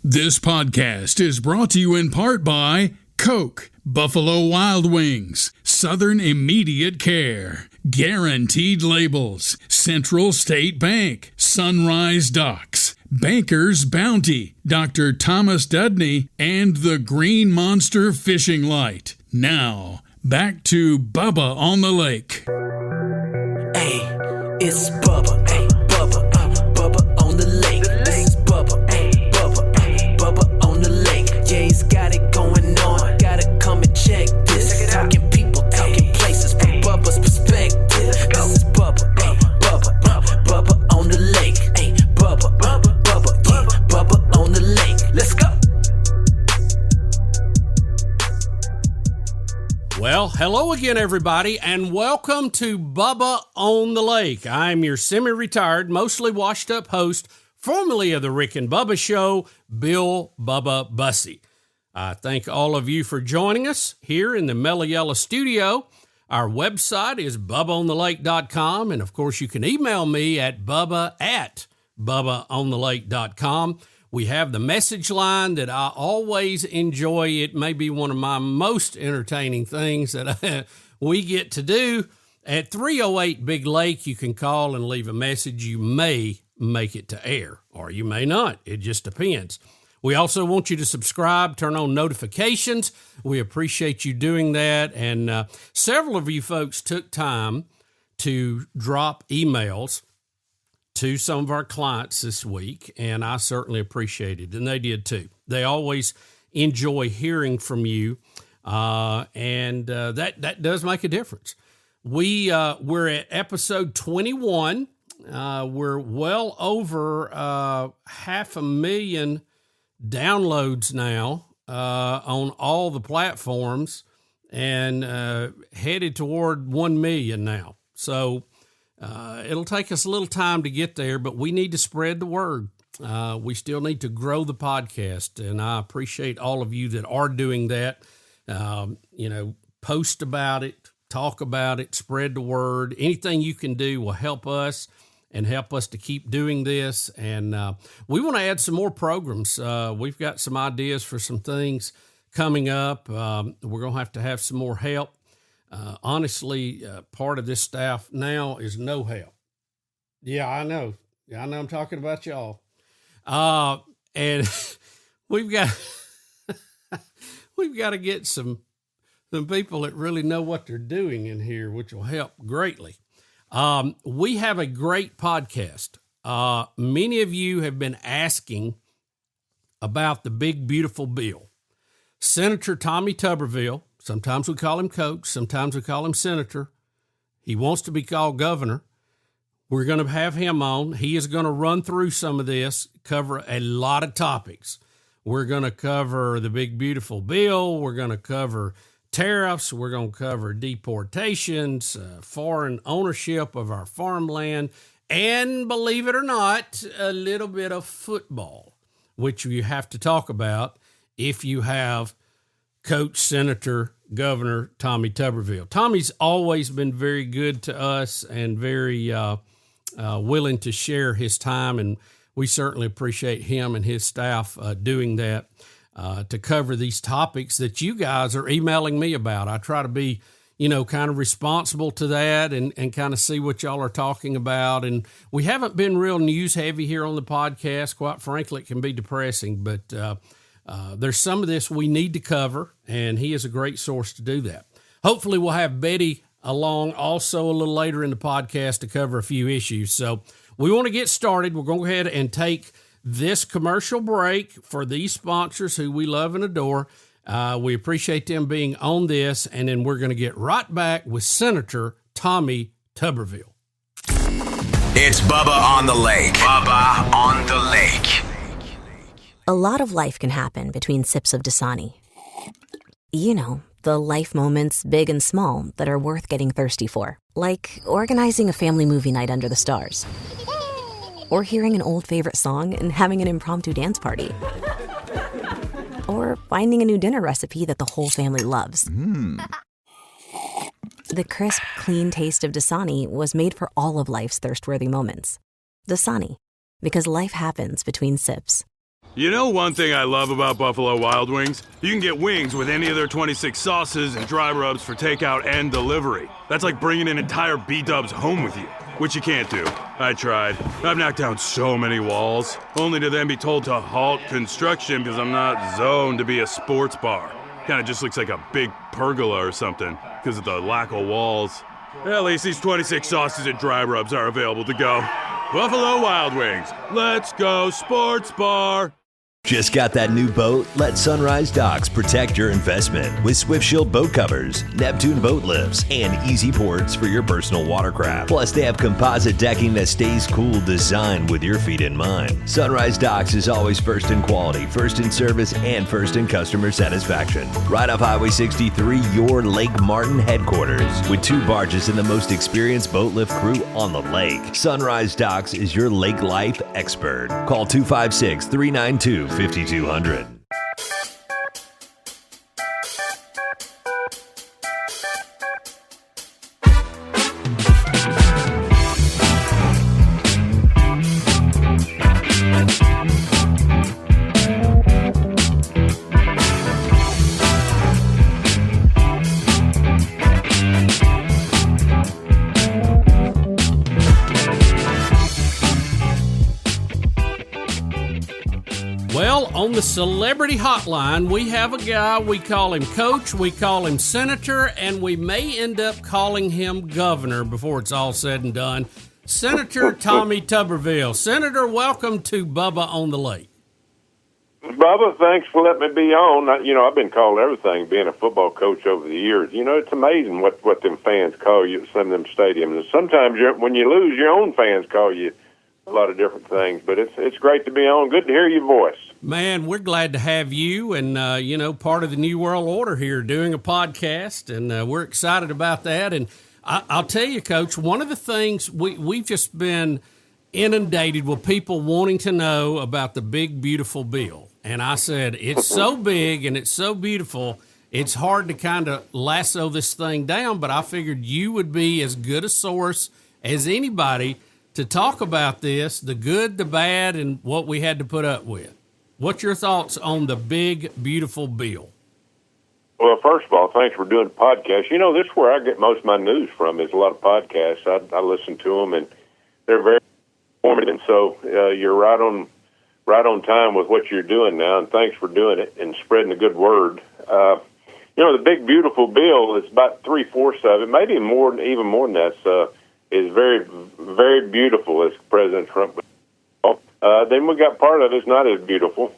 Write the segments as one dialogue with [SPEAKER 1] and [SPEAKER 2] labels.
[SPEAKER 1] This podcast is brought to you in part by Coke, Buffalo Wild Wings, Southern Immediate Care, Guaranteed Labels, Central State Bank, Sunrise Docks, Banker's Bounty, Dr. Thomas Dudney, and the Green Monster Fishing Light. Now, back to Bubba on the Lake.
[SPEAKER 2] Hey, it's Bubba, hey, Bubba, Bubba on the lake. This is Bubba, hey, Bubba, Bubba on the lake. Yeah, he's got it going on, gotta come and check this. Talking people, talking places from Bubba's perspective. This is Bubba, hey, Bubba on the lake. Hey, Bubba, yeah, Bubba on the lake. Let's go.
[SPEAKER 3] Well, hello again, everybody, and welcome to Bubba on the Lake. I'm your semi-retired, mostly washed-up host, formerly of the Rick and Bubba Show, Bill Bubba Bussey. I thank all of you for joining us here in the Mellow Yellow studio. Our website is bubbaonthelake.com, and of course, you can email me at bubba@bubbaonthelake.com. We have the message line that I always enjoy. It may be one of my most entertaining things that we get to do. At 308 Big Lake, you can call and leave a message. You may make it to air, or you may not. It just depends. We also want you to subscribe, turn on notifications. We appreciate you doing that. And several of you folks took time to drop emails to some of our clients this week, and I certainly appreciate it, and they did too. They always enjoy hearing from you, and that does make a difference. We're at episode 21. We're well over 500,000 downloads now on all the platforms, and headed toward 1 million now. So it'll take us a little time to get there, but we need to spread the word. We still need to grow the podcast, and I appreciate all of you that are doing that. Post about it, talk about it, spread the word. Anything you can do will help us and help us to keep doing this. And we want to add some more programs. We've got some ideas for some things coming up. We're going to have some more help. Honestly, part of this staff now is no help. Yeah, I know. I'm talking about y'all. And we've got to get some people that really know what they're doing in here, which will help greatly. We have a great podcast. Many of you have been asking about the big, beautiful bill. Senator Tommy Tuberville, sometimes we call him Coach, sometimes we call him Senator. He wants to be called Governor. We're going to have him on. He is going to run through some of this, cover a lot of topics. We're going to cover the big, beautiful bill. We're going to cover tariffs. We're going to cover deportations, foreign ownership of our farmland, and believe it or not, a little bit of football, which you have to talk about if you have Coach, Senator, Governor Tommy Tuberville. Tommy's always been very good to us and very willing to share his time, and we certainly appreciate him and his staff doing that to cover these topics that you guys are emailing me about. I try to be, kind of responsible to that and kind of see what y'all are talking about. And we haven't been real news heavy here on the podcast. Quite frankly, it can be depressing, but there's some of this we need to cover, and he is a great source to do that. Hopefully we'll have Betty along also a little later in the podcast to cover a few issues. So we want to get started. We're going to go ahead and take this commercial break for these sponsors who we love and adore. We appreciate them being on this, and then we're going to get right back with Senator Tommy Tuberville.
[SPEAKER 4] It's Bubba on the Lake. Bubba on the Lake.
[SPEAKER 5] A lot of life can happen between sips of Dasani. The life moments, big and small, that are worth getting thirsty for. Like organizing a family movie night under the stars. Or hearing an old favorite song and having an impromptu dance party. Or finding a new dinner recipe that the whole family loves. The crisp, clean taste of Dasani was made for all of life's thirst-worthy moments. Dasani, because life happens between sips.
[SPEAKER 6] You know one thing I love about Buffalo Wild Wings? You can get wings with any of their 26 sauces and dry rubs for takeout and delivery. That's like bringing an entire B-dubs home with you, which you can't do. I tried. I've knocked down so many walls, only to then be told to halt construction because I'm not zoned to be a sports bar. Kinda just looks like a big pergola or something because of the lack of walls. At least these 26 sauces and dry rubs are available to go. Buffalo Wild Wings. Let's go sports bar.
[SPEAKER 7] Just got that new boat? Let Sunrise Docks protect your investment with Swift Shield boat covers, Neptune boat lifts, and easy ports for your personal watercraft. Plus, they have composite decking that stays cool, designed with your feet in mind. Sunrise Docks is always first in quality, first in service, and first in customer satisfaction. Right off Highway 63, your Lake Martin headquarters, with 2 barges and the most experienced boat lift crew on the lake. Sunrise Docks is your lake life expert. Call 256-392-5200.
[SPEAKER 3] Well, on the celebrity hotline, we have a guy, we call him Coach, we call him Senator, and we may end up calling him Governor before it's all said and done. Senator Tommy Tuberville. Senator, welcome to Bubba on the Lake.
[SPEAKER 8] Bubba, thanks for letting me be on. I've been called everything being a football coach over the years. It's amazing what them fans call you at some of them stadiums. And sometimes when you lose, your own fans call you a lot of different things. But it's great to be on. Good to hear your voice.
[SPEAKER 3] Man, we're glad to have you and, part of the New World Order here doing a podcast, and we're excited about that. And I'll tell you, Coach, one of the things we've just been inundated with people wanting to know about the big, beautiful bill. And I said, it's so big and it's so beautiful, it's hard to kind of lasso this thing down, but I figured you would be as good a source as anybody to talk about this, the good, the bad, and what we had to put up with. What's your thoughts on the big, beautiful bill?
[SPEAKER 8] Well, first of all, thanks for doing the podcast. This is where I get most of my news from, is a lot of podcasts. I listen to them, and they're very informative. And so you're right on time with what you're doing now, and thanks for doing it and spreading the good word. The big, beautiful bill is about 3/4 of it, maybe even more than that, is very, very beautiful, as President Trump. Then we got part of it's not as beautiful.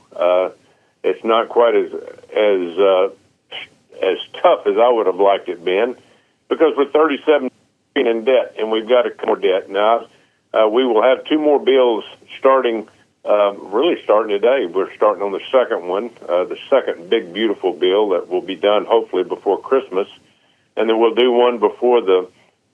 [SPEAKER 8] It's not quite as tough as I would have liked it been, because we're 37 in debt, and we've got more debt now. We will have 2 more bills starting today. We're starting on the second one, the second big, beautiful bill that will be done hopefully before Christmas, and then we'll do one before the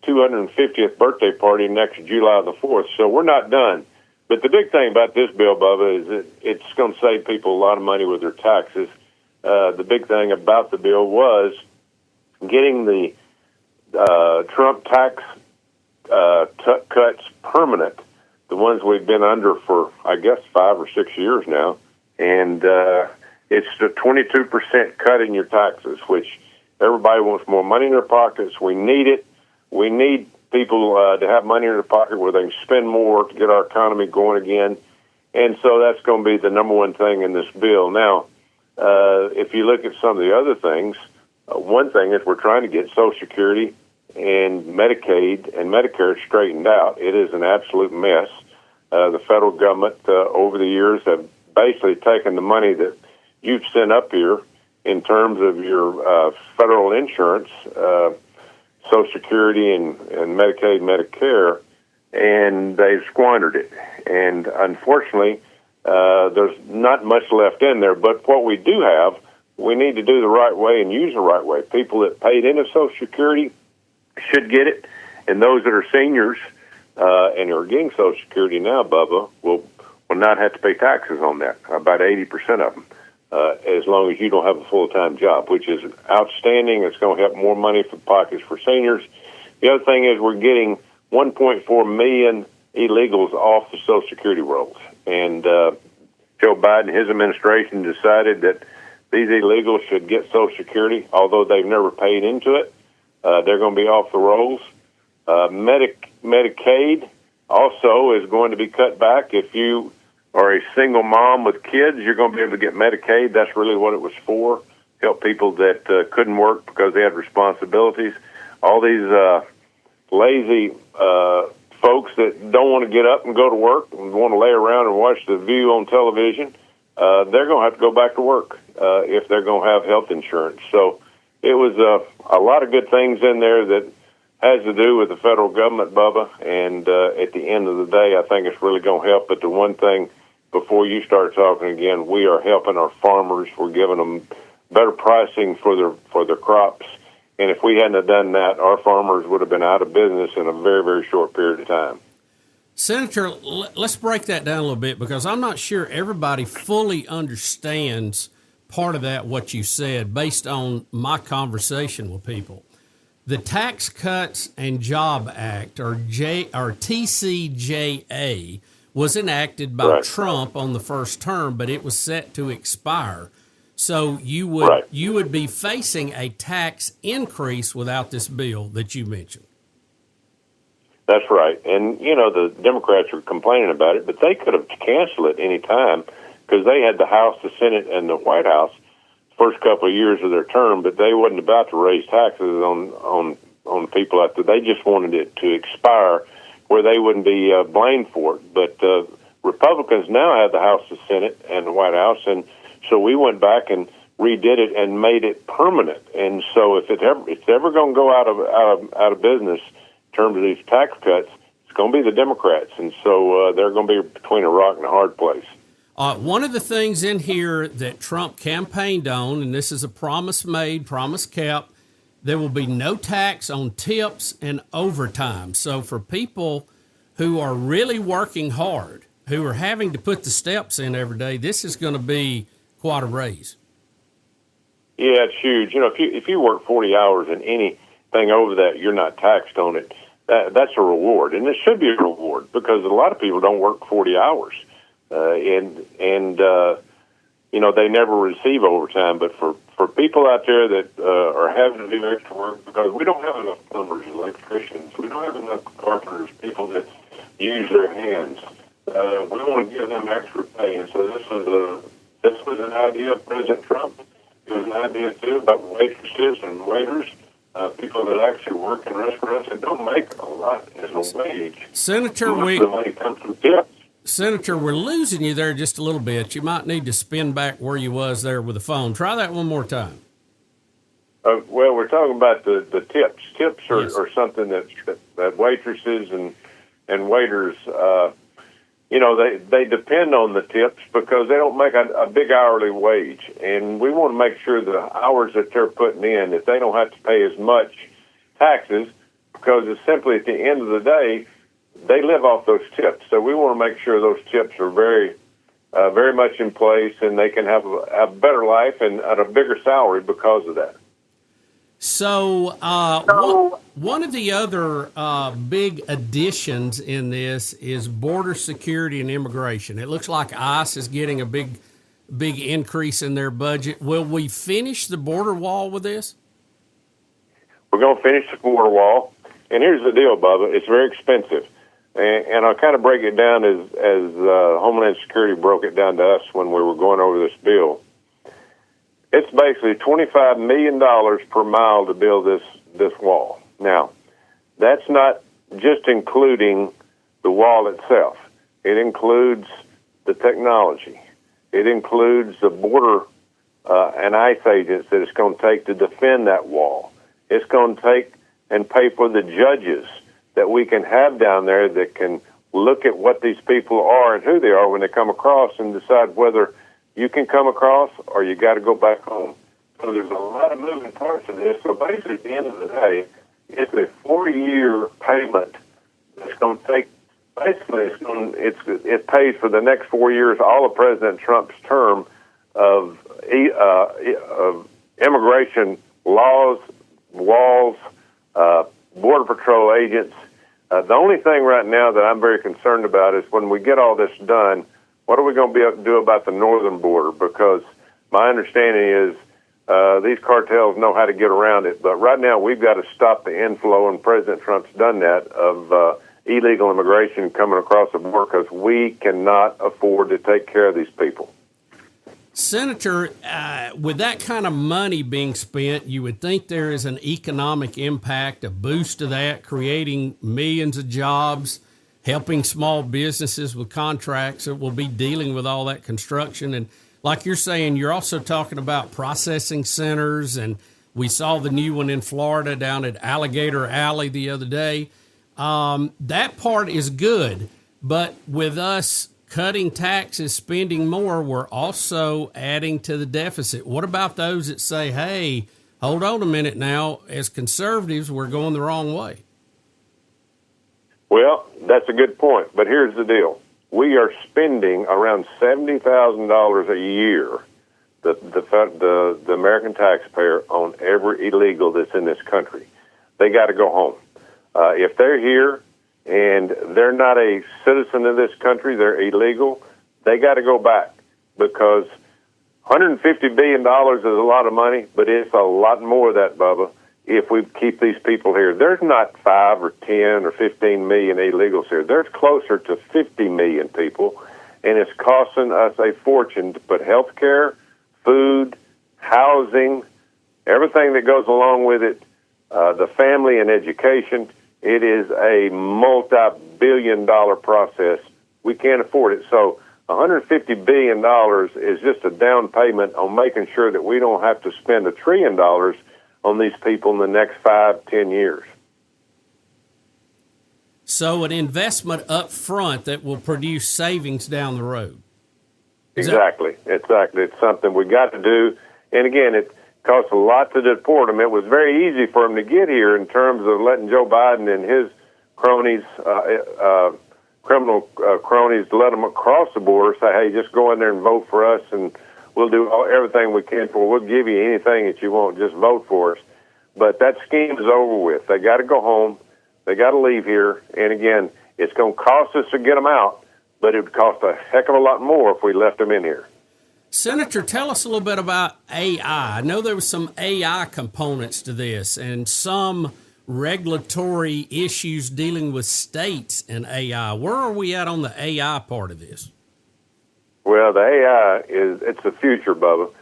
[SPEAKER 8] 250th birthday party next July the 4th. So we're not done. But the big thing about this bill, Bubba, is that it's going to save people a lot of money with their taxes. The big thing about the bill was getting the Trump tax cuts permanent, the ones we've been under for, I guess, 5 or 6 years now. And it's the 22% cut in your taxes, which everybody wants more money in their pockets. We need it. We need people to have money in their pocket where they can spend more to get our economy going again. And so that's going to be the number one thing in this bill. Now, if you look at some of the other things, one thing is we're trying to get Social Security and Medicaid and Medicare straightened out. It is an absolute mess. The federal government over the years have basically taken the money that you've sent up here in terms of your federal insurance, Social Security and Medicaid, Medicare, and they've squandered it. And unfortunately, there's not much left in there. But what we do have, we need to do the right way and use the right way. People that paid into Social Security should get it, and those that are seniors and are getting Social Security now, Bubba, will not have to pay taxes on that, about 80% of them. As long as you don't have a full-time job, which is outstanding. It's going to help more money for pockets for seniors. The other thing is we're getting 1.4 million illegals off the Social Security rolls. And Joe Biden, his administration decided that these illegals should get Social Security, although they've never paid into it. They're going to be off the rolls. Medicaid also is going to be cut back. If you are a single mom with kids, you're going to be able to get Medicaid. That's really what it was for, help people that couldn't work because they had responsibilities. All these lazy folks that don't want to get up and go to work and want to lay around and watch The View on television, they're going to have to go back to work if they're going to have health insurance. So it was a lot of good things in there that has to do with the federal government, Bubba, and at the end of the day, I think it's really going to help. But the one thing, before you start talking again, we are helping our farmers. We're giving them better pricing for their crops. And if we hadn't have done that, our farmers would have been out of business in a very, very short period of time.
[SPEAKER 3] Senator, let's break that down a little bit, because I'm not sure everybody fully understands part of that, what you said, based on my conversation with people. The Tax Cuts and Job Act, or TCJA, was enacted by Trump on the first term, but it was set to expire. So you would be facing a tax increase without this bill that you mentioned.
[SPEAKER 8] That's right. And, the Democrats are complaining about it, but they could have canceled it any time because they had the House, the Senate, and the White House first couple of years of their term, but they wasn't about to raise taxes on people out there. They just wanted it to expire where they wouldn't be blamed for it. But Republicans now have the House, the Senate, and the White House, and so we went back and redid it and made it permanent. And so if it's ever going to go out of business in terms of these tax cuts, it's going to be the Democrats. And so they're going to be between a rock and a hard place.
[SPEAKER 3] One of the things in here that Trump campaigned on, and this is a promise made, promise kept, there will be no tax on tips and overtime. So for people who are really working hard, who are having to put the steps in every day, this is going to be quite a raise.
[SPEAKER 8] Yeah, it's huge. If you work 40 hours and anything over that, you're not taxed on it. That's a reward, and it should be a reward because a lot of people don't work 40 hours, and they never receive overtime. But for people out there that are having to do extra work, because we don't have enough plumbers, electricians, we don't have enough carpenters, people that use their hands. We want to give them extra pay, and so this was an idea of President Trump. It was an idea, too, about waitresses and waiters, people that actually work in restaurants and don't make a lot as a wage.
[SPEAKER 3] Senator,
[SPEAKER 8] the money comes from tips.
[SPEAKER 3] Senator, we're losing you there just a little bit. You might need to spin back where you was there with the phone. Try that one more time.
[SPEAKER 8] Well, we're talking about the tips. Tips are something that waitresses and waiters they depend on the tips because they don't make a big hourly wage. And we want to make sure the hours that they're putting in, that they don't have to pay as much taxes, because it's simply at the end of the day, they live off those tips. So we want to make sure those tips are very, very much in place, and they can have a better life and at a bigger salary because of that.
[SPEAKER 3] So one of the other big additions in this is border security and immigration. It looks like ICE is getting a big increase in their budget. Will we finish the border wall with this?
[SPEAKER 8] We're going to finish the border wall. And here's the deal, Bubba. It's very expensive. And I'll kind of break it down as Homeland Security broke it down to us when we were going over this bill. It's basically $25 million per mile to build this wall. Now, that's not just including the wall itself. It includes the technology. It includes the border and ICE agents that it's going to take to defend that wall. It's going to take and pay for the judges that we can have down there that can look at what these people are and who they are when they come across and decide whether you can come across or you got to go back home. So there's a lot of moving parts of this. So basically, at the end of the day, it's a 4-year payment that's going to take. Basically, it pays for the next 4 years all of President Trump's term of immigration laws, walls, Border Patrol agents. The only thing right now that I'm very concerned about is when we get all this done, what are we going to be able to do about the northern border? Because my understanding is these cartels know how to get around it. But right now we've got to stop the inflow, and President Trump's done that, of illegal immigration coming across the border, because we cannot afford to take care of these people.
[SPEAKER 3] Senator, with that kind of money being spent, you would think there is an economic impact, a boost to that, creating millions of jobs, helping small businesses with contracts that will be dealing with all that construction. And like you're saying, you're also talking about processing centers, and we saw the new one in Florida down at Alligator Alley the other day. That part is good, but with us cutting taxes, spending more, we're also adding to the deficit. What about those that say, hey, hold on a minute now, as conservatives, we're going the wrong way?
[SPEAKER 8] Well, that's a good point, but here's the deal. We are spending around $70,000 a year, the American taxpayer, on every illegal that's in this country. They got to go home. If they're here and they're not a citizen of this country, they're illegal, they got to go back, because $150 billion is a lot of money, but it's a lot more of that, Bubba, if we keep these people here. There's not 5 or 10 or 15 million illegals here. There's closer to 50 million people, and it's costing us a fortune to put health care, food, housing, everything that goes along with it, the family and education. It is a multi-billion-dollar process. We can't afford it. So $150 billion is just a down payment on making sure that we don't have to spend $1 trillion on these people in the next 5-10 years.
[SPEAKER 3] So an investment up front that will produce savings down the road.
[SPEAKER 8] Exactly. It's something we got to do. And again, it costs a lot to deport them. It was very easy for them to get here in terms of letting Joe Biden and his cronies, criminal cronies, let them across the border, say, hey, just go in there and vote for us, and we'll do everything we can for. We'll give you anything that you want. Just vote for us. But that scheme is over with. They got to go home. They got to leave here. And again, it's going to cost us to get them out, but it would cost a heck of a lot more if we left them in here.
[SPEAKER 3] Senator, tell us a little bit about AI. I know there was some AI components to this and some regulatory issues dealing with states and AI. Where are we at on the AI part of this?
[SPEAKER 8] Well, the AI it's the future, Bubba. You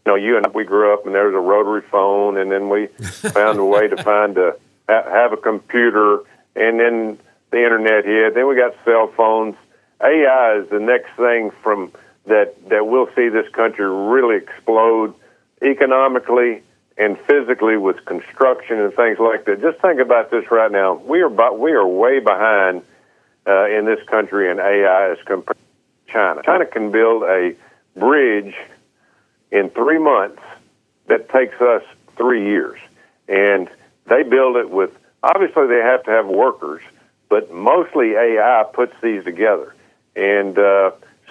[SPEAKER 8] know, you and I, we grew up and there was a rotary phone, and then we found a way to have a computer, and then the internet hit. Then we got cell phones. AI is the next thing from that we'll see this country really explode economically and physically with construction and things like that. Just think about this right now. We are way behind in this country in AI as compared to China. China can build a bridge in 3 months that takes us 3 years. And they build it with, obviously they have to have workers, but mostly AI puts these together. And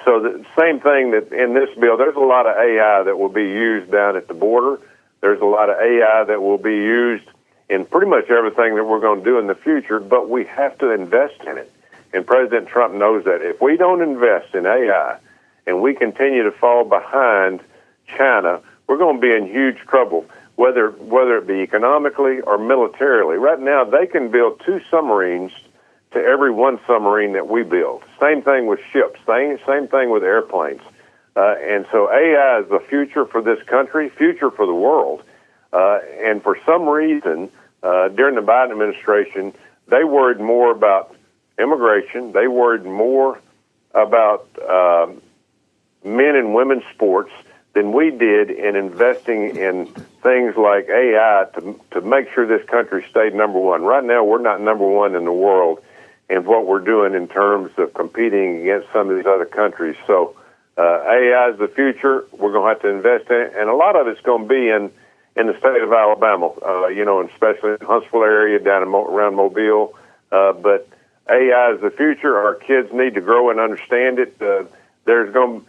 [SPEAKER 8] so the same thing that in this bill, there's a lot of AI that will be used down at the border. There's a lot of AI that will be used in pretty much everything that we're going to do in the future, but we have to invest in it. And President Trump knows that. If we don't invest in AI and we continue to fall behind China, we're going to be in huge trouble, whether it be economically or militarily. Right now, they can build 2 submarines to every 1 submarine that we build. Same thing with ships, same thing with airplanes. And so AI is the future for this country, future for the world. And for some reason, during the Biden administration, they worried more about immigration. They worried more about men and women's sports than we did in investing in things like AI to make sure this country stayed number 1. Right now, we're not number 1 in the world in what we're doing in terms of competing against some of these other countries. So AI is the future. We're going to have to invest in it, and a lot of it's going to be in the state of Alabama, and especially in the Huntsville area, down around Mobile. But AI is the future. Our kids need to grow and understand it. There's going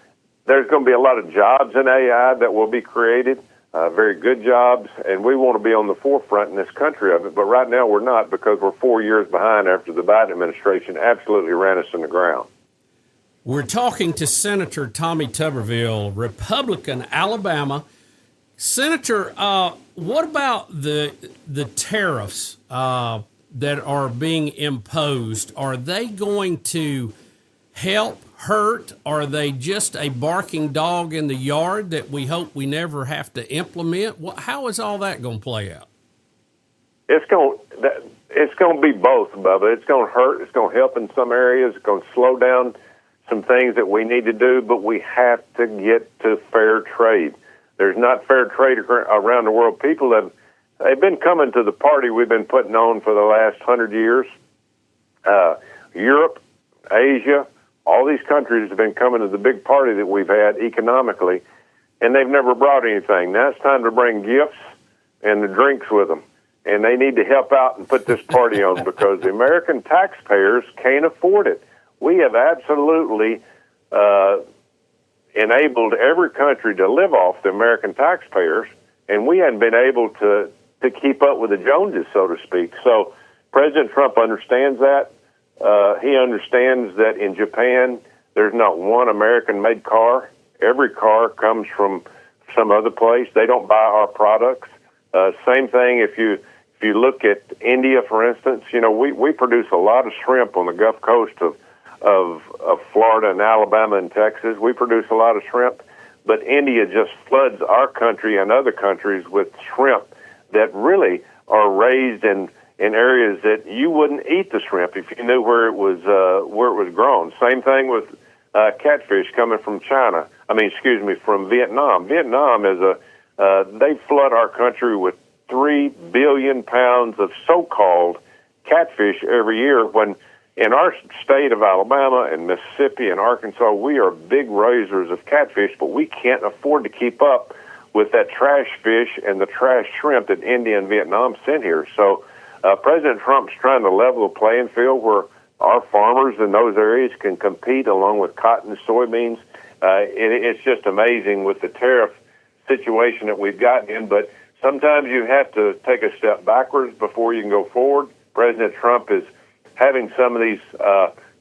[SPEAKER 8] to be a lot of jobs in AI that will be created, very good jobs, and we want to be on the forefront in this country of it. But right now we're not, because we're 4 years behind after the Biden administration absolutely ran us in the ground.
[SPEAKER 3] We're talking to Senator Tommy Tuberville, Republican, Alabama. Senator, what about the tariffs that are being imposed? Are they going to help, hurt? Are they just a barking dog in the yard that we hope we never have to implement? How is all that going to play out?
[SPEAKER 8] It's going to be both, Bubba. It's going to hurt. It's going to help in some areas. It's going to slow down some things that we need to do, but we have to get to fair trade. There's not fair trade around the world. People they've been coming to the party we've been putting on for the last 100 years. Europe, Asia, all these countries have been coming to the big party that we've had economically, and they've never brought anything. Now it's time to bring gifts and the drinks with them, and they need to help out and put this party on because the American taxpayers can't afford it. We have absolutely enabled every country to live off the American taxpayers, and we hadn't been able to keep up with the Joneses, so to speak. So President Trump understands that. He understands that in Japan, there's not one American-made car. Every car comes from some other place. They don't buy our products. Same thing if you look at India, for instance. You know, we produce a lot of shrimp on the Gulf Coast of Florida and Alabama and Texas. We produce a lot of shrimp, but India just floods our country and other countries with shrimp that really are raised in areas that you wouldn't eat the shrimp if you knew where it was grown. Same thing with catfish coming from from Vietnam. Vietnam is they flood our country with 3 billion pounds of so-called catfish every year, when in our state of Alabama and Mississippi and Arkansas, we are big raisers of catfish, but we can't afford to keep up with that trash fish and the trash shrimp that India and Vietnam send here. So President Trump's trying to level the playing field where our farmers in those areas can compete along with cotton and soybeans. It's just amazing with the tariff situation that we've gotten in, but sometimes you have to take a step backwards before you can go forward. President Trump is having some of these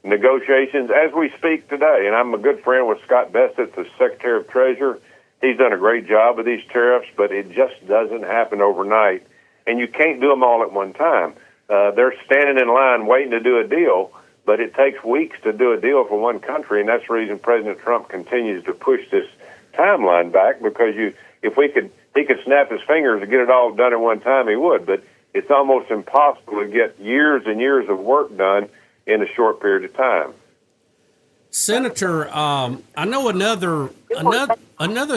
[SPEAKER 8] negotiations as we speak today. And I'm a good friend with Scott Bessent, the Secretary of Treasury. He's done a great job with these tariffs, but it just doesn't happen overnight. And you can't do them all at one time. They're standing in line waiting to do a deal, but it takes weeks to do a deal for one country, and that's the reason President Trump continues to push this timeline back, because if he could snap his fingers and get it all done at one time, he would, but it's almost impossible to get years and years of work done in a short period of time.
[SPEAKER 3] Senator, I know another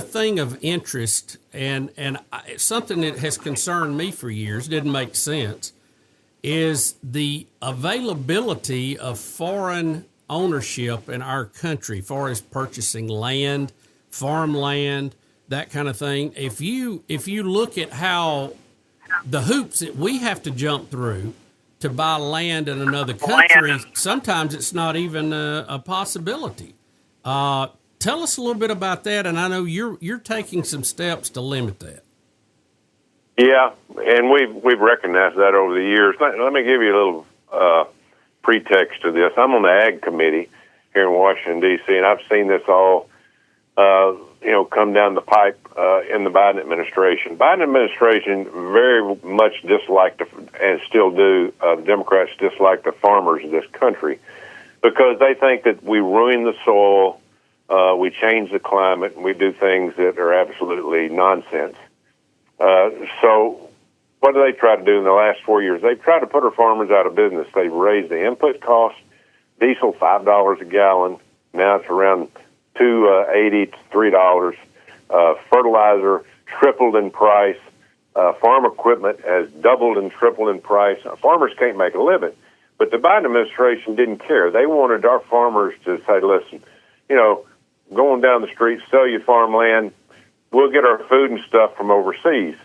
[SPEAKER 3] thing of interest, and something that has concerned me for years, didn't make sense, is the availability of foreign ownership in our country, as far as purchasing land, farmland, that kind of thing. If you look at how the hoops that we have to jump through to buy land in another country, sometimes it's not even a possibility. Tell us a little bit about that, and I know you're taking some steps to limit that.
[SPEAKER 8] Yeah, and we've recognized that over the years. Let me give you a little pretext to this. I'm on the Ag Committee here in Washington, D.C., and I've seen this all come down the pipe in the Biden administration. Biden administration very much disliked, and still do, the Democrats dislike the farmers of this country because they think that we ruin the soil, we change the climate, and we do things that are absolutely nonsense. So what do they try to do in the last 4 years? They've tried to put our farmers out of business. They've raised the input cost, diesel $5 a gallon. Now it's around $2.80 to $3. Fertilizer tripled in price. Farm equipment has doubled and tripled in price. Farmers can't make a living. But the Biden administration didn't care. They wanted our farmers to say, listen, going down the street, sell you farmland, we'll get our food and stuff from overseas.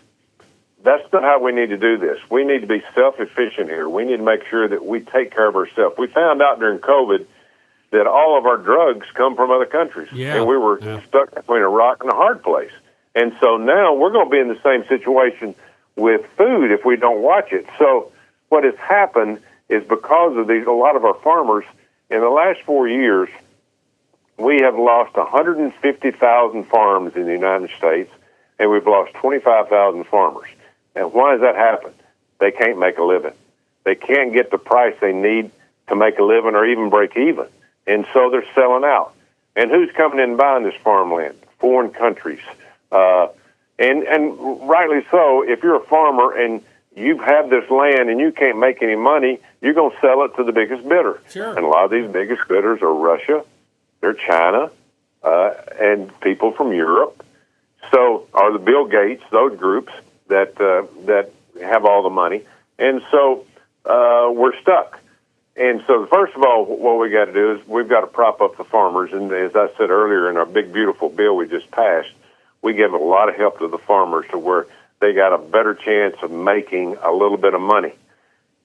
[SPEAKER 8] That's not how we need to do this. We need to be self-efficient here. We need to make sure that we take care of ourselves. We found out during COVID that all of our drugs come from other countries. Yeah. And we were stuck between a rock and a hard place. And so now we're going to be in the same situation with food if we don't watch it. So what has happened is because of a lot of our farmers, in the last 4 years, we have lost 150,000 farms in the United States, and we've lost 25,000 farmers. And why does that happen? They can't make a living. They can't get the price they need to make a living or even break even. And so they're selling out. And who's coming in and buying this farmland? Foreign countries. And rightly so, if you're a farmer and you have this land and you can't make any money, you're going to sell it to the biggest bidder.
[SPEAKER 3] Sure.
[SPEAKER 8] And a lot of these biggest bidders are Russia, they're China, and people from Europe. So are the Bill Gates, those groups that have all the money. And so we're stuck. And so, first of all, what we got to do is we've got to prop up the farmers. And as I said earlier in our big, beautiful bill we just passed, we give a lot of help to the farmers to where they got a better chance of making a little bit of money.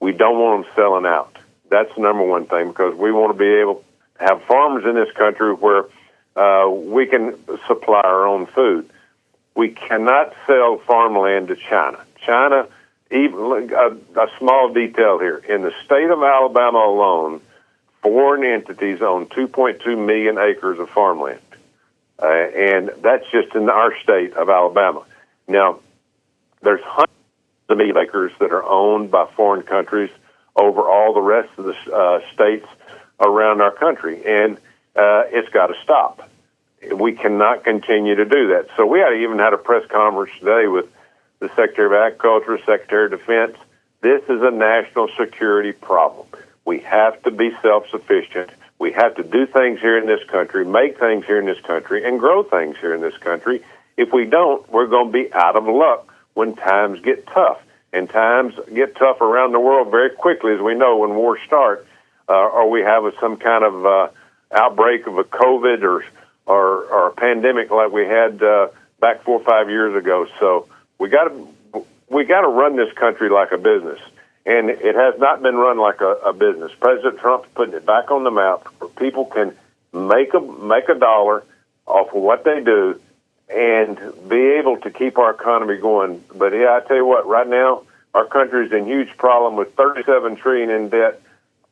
[SPEAKER 8] We don't want them selling out. That's the number one thing, because we want to be able to have farmers in this country where we can supply our own food. We cannot sell farmland to China. China, even a small detail here, in the state of Alabama alone, foreign entities own 2.2 million acres of farmland. And that's just in our state of Alabama. Now, there's hundreds of million acres that are owned by foreign countries over all the rest of the states around our country, and it's got to stop. We cannot continue to do that. So we even had a press conference today with the Secretary of Agriculture, Secretary of Defense. This is a national security problem. We have to be self-sufficient. We have to do things here in this country, make things here in this country, and grow things here in this country. If we don't, we're going to be out of luck when times get tough. And times get tough around the world very quickly, as we know, when wars start, or we have some kind of outbreak of a COVID or a pandemic like we had back 4 or 5 years ago. So we got to run this country like a business, and it has not been run like a business. President Trump's putting it back on the map where people can make a dollar off of what they do and be able to keep our economy going. But yeah, I tell you what, right now our country is in huge problem with $37 trillion in debt.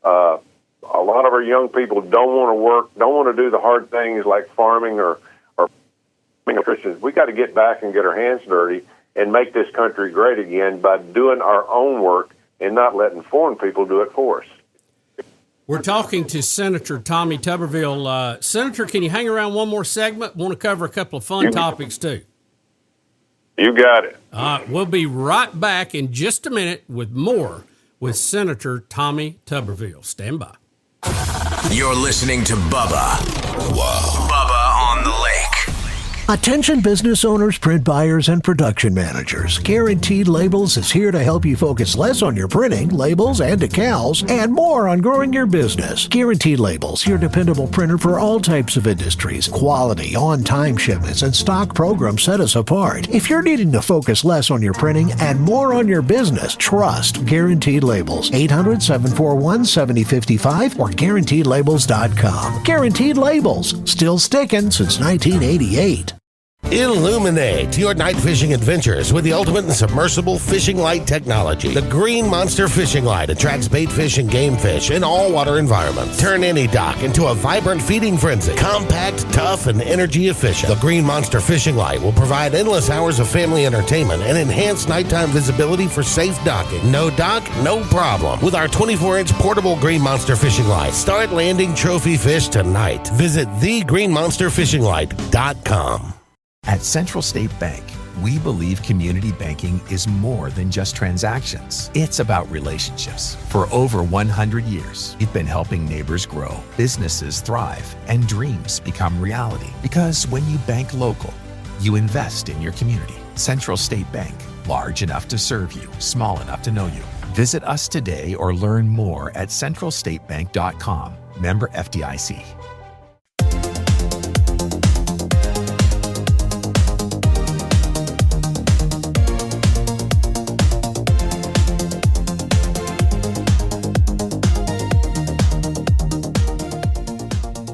[SPEAKER 8] A lot of our young people don't want to work, don't want to do the hard things like farming or Christians. We got to get back and get our hands dirty and make this country great again by doing our own work and not letting foreign people do it for us.
[SPEAKER 3] We're talking to Senator Tommy Tuberville. Senator, can you hang around one more segment? Want to cover a couple of fun topics, too.
[SPEAKER 8] You got it.
[SPEAKER 3] We'll be right back in just a minute with more with Senator Tommy Tuberville. Stand by.
[SPEAKER 4] You're listening to Bubba. Whoa. Bubba on the Lake.
[SPEAKER 9] Attention business owners, print buyers, and production managers. Guaranteed Labels is here to help you focus less on your printing, labels, and decals, and more on growing your business. Guaranteed Labels, your dependable printer for all types of industries. Quality, on-time shipments, and stock programs set us apart. If you're needing to focus less on your printing and more on your business, trust Guaranteed Labels. 800-741-7055 or GuaranteedLabels.com. Guaranteed Labels, still sticking since 1988.
[SPEAKER 10] Illuminate your night fishing adventures with the ultimate in submersible fishing light technology. The Green Monster Fishing Light attracts bait fish and game fish in all water environments. Turn any dock into a vibrant feeding frenzy. Compact, tough, and energy efficient. The Green Monster Fishing Light will provide endless hours of family entertainment and enhanced nighttime visibility for safe docking. No dock, no problem. With our 24-inch portable Green Monster Fishing Light, start landing trophy fish tonight. Visit thegreenmonsterfishinglight.com.
[SPEAKER 11] At Central State Bank, we believe community banking is more than just transactions. It's about relationships. For over 100 years, we've been helping neighbors grow, businesses thrive, and dreams become reality. Because when you bank local, you invest in your community. Central State Bank, large enough to serve you, small enough to know you. Visit us today or learn more at centralstatebank.com. Member FDIC.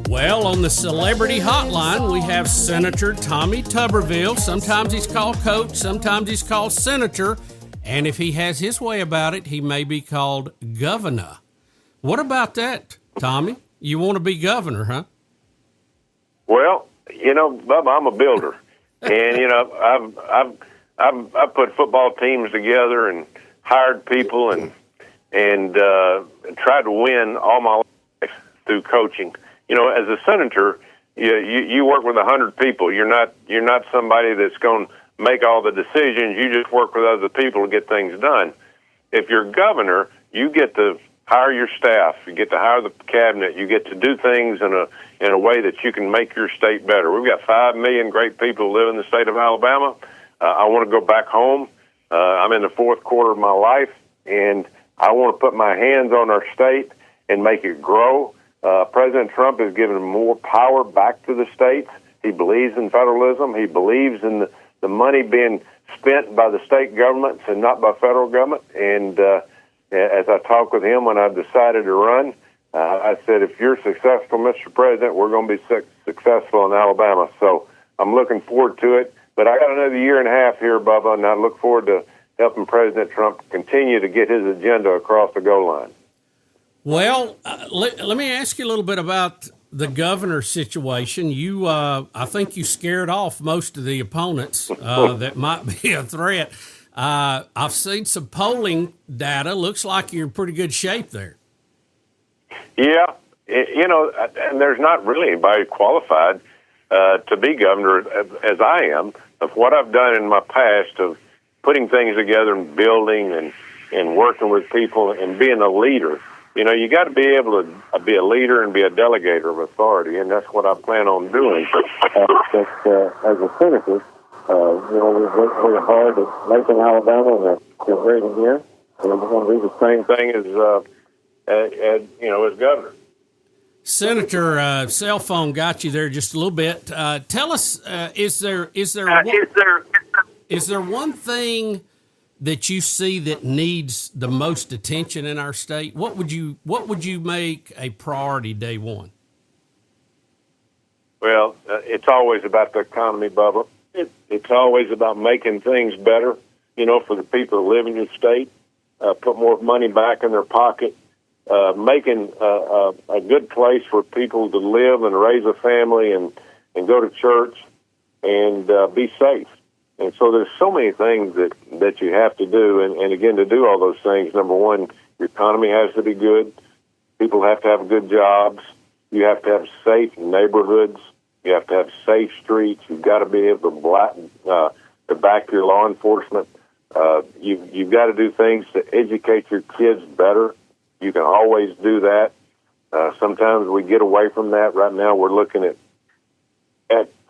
[SPEAKER 3] Well, on the Celebrity Hotline, we have Senator Tommy Tuberville. Sometimes he's called Coach, sometimes he's called Senator, and if he has his way about it, he may be called Governor. What about that, Tommy? You want to be governor, huh?
[SPEAKER 8] Well, Bubba, I'm a builder, and I've put football teams together and hired people and tried to win all my life through coaching. As a senator, you work with 100 people. You're not somebody that's going to make all the decisions. You just work with other people to get things done. If you're governor, you get to hire your staff. You get to hire the cabinet. You get to do things in a way that you can make your state better. We've got 5 million great people who live in the state of Alabama. I want to go back home. I'm in the fourth quarter of my life, and I want to put my hands on our state and make it grow. President Trump has given more power back to the states. He believes in federalism. He believes in the money being spent by the state governments and not by federal government. And as I talked with him when I decided to run, I said, if you're successful, Mr. President, we're going to be successful in Alabama. So I'm looking forward to it. But I got another year and a half here, Bubba, and I look forward to helping President Trump continue to get his agenda across the goal line.
[SPEAKER 3] Well, let me ask you a little bit about the governor situation. I think you scared off most of the opponents that might be a threat. I've seen some polling data. Looks like you're in pretty good shape there.
[SPEAKER 8] Yeah, and there's not really anybody qualified to be governor as I am. Of what I've done in my past of putting things together and building and working with people and being a leader. You got to be able to be a leader and be a delegator of authority, and that's what I plan on doing. As a senator, we've worked very hard at making Alabama a great year, and we're going to do the same thing as governor.
[SPEAKER 3] Senator, cell phone got you there just a little bit. Tell us, is there one thing that you see that needs the most attention in our state? What would you make a priority day one?
[SPEAKER 8] Well, it's always about the economy, Bubba. It's always about making things better, for the people that live in your state, put more money back in their pocket, making a good place for people to live and raise a family and go to church and be safe. And so there's so many things that you have to do. And again, to do all those things, number one, your economy has to be good. People have to have good jobs. You have to have safe neighborhoods. You have to have safe streets. You've got to be able to back your law enforcement. You've got to do things to educate your kids better. You can always do that. Sometimes we get away from that. Right now we're looking at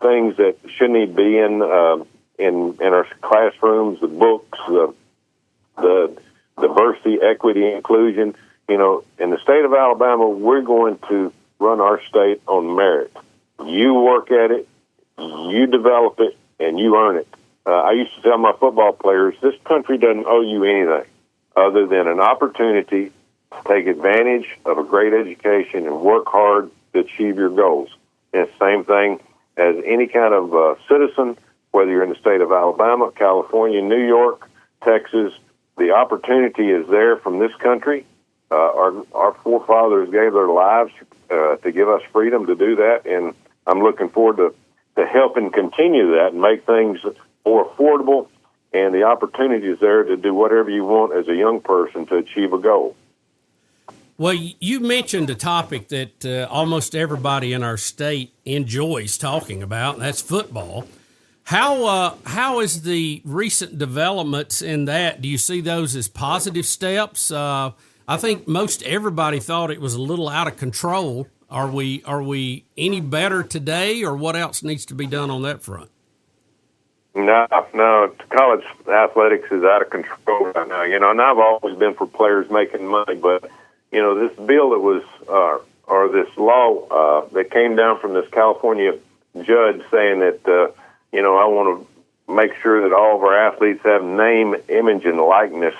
[SPEAKER 8] things that shouldn't even be in our classrooms, the books, the diversity, equity, inclusion. In the state of Alabama, we're going to run our state on merit. You work at it, you develop it, and you earn it. I used to tell my football players, this country doesn't owe you anything other than an opportunity to take advantage of a great education and work hard to achieve your goals. And it's the same thing as any kind of citizen, whether you're in the state of Alabama, California, New York, Texas. The opportunity is there from this country. Our forefathers gave their lives to give us freedom to do that, and I'm looking forward to helping continue that and make things more affordable, and the opportunity is there to do whatever you want as a young person to achieve a goal.
[SPEAKER 3] Well, you mentioned a topic that almost everybody in our state enjoys talking about, and that's football. How is the recent developments in that? Do you see those as positive steps? I think most everybody thought it was a little out of control. Are we any better today, or what else needs to be done on that front?
[SPEAKER 8] No. College athletics is out of control right now. And I've always been for players making money, but this bill that was or this law that came down from this California judge saying that I want to make sure that all of our athletes have name, image, and likeness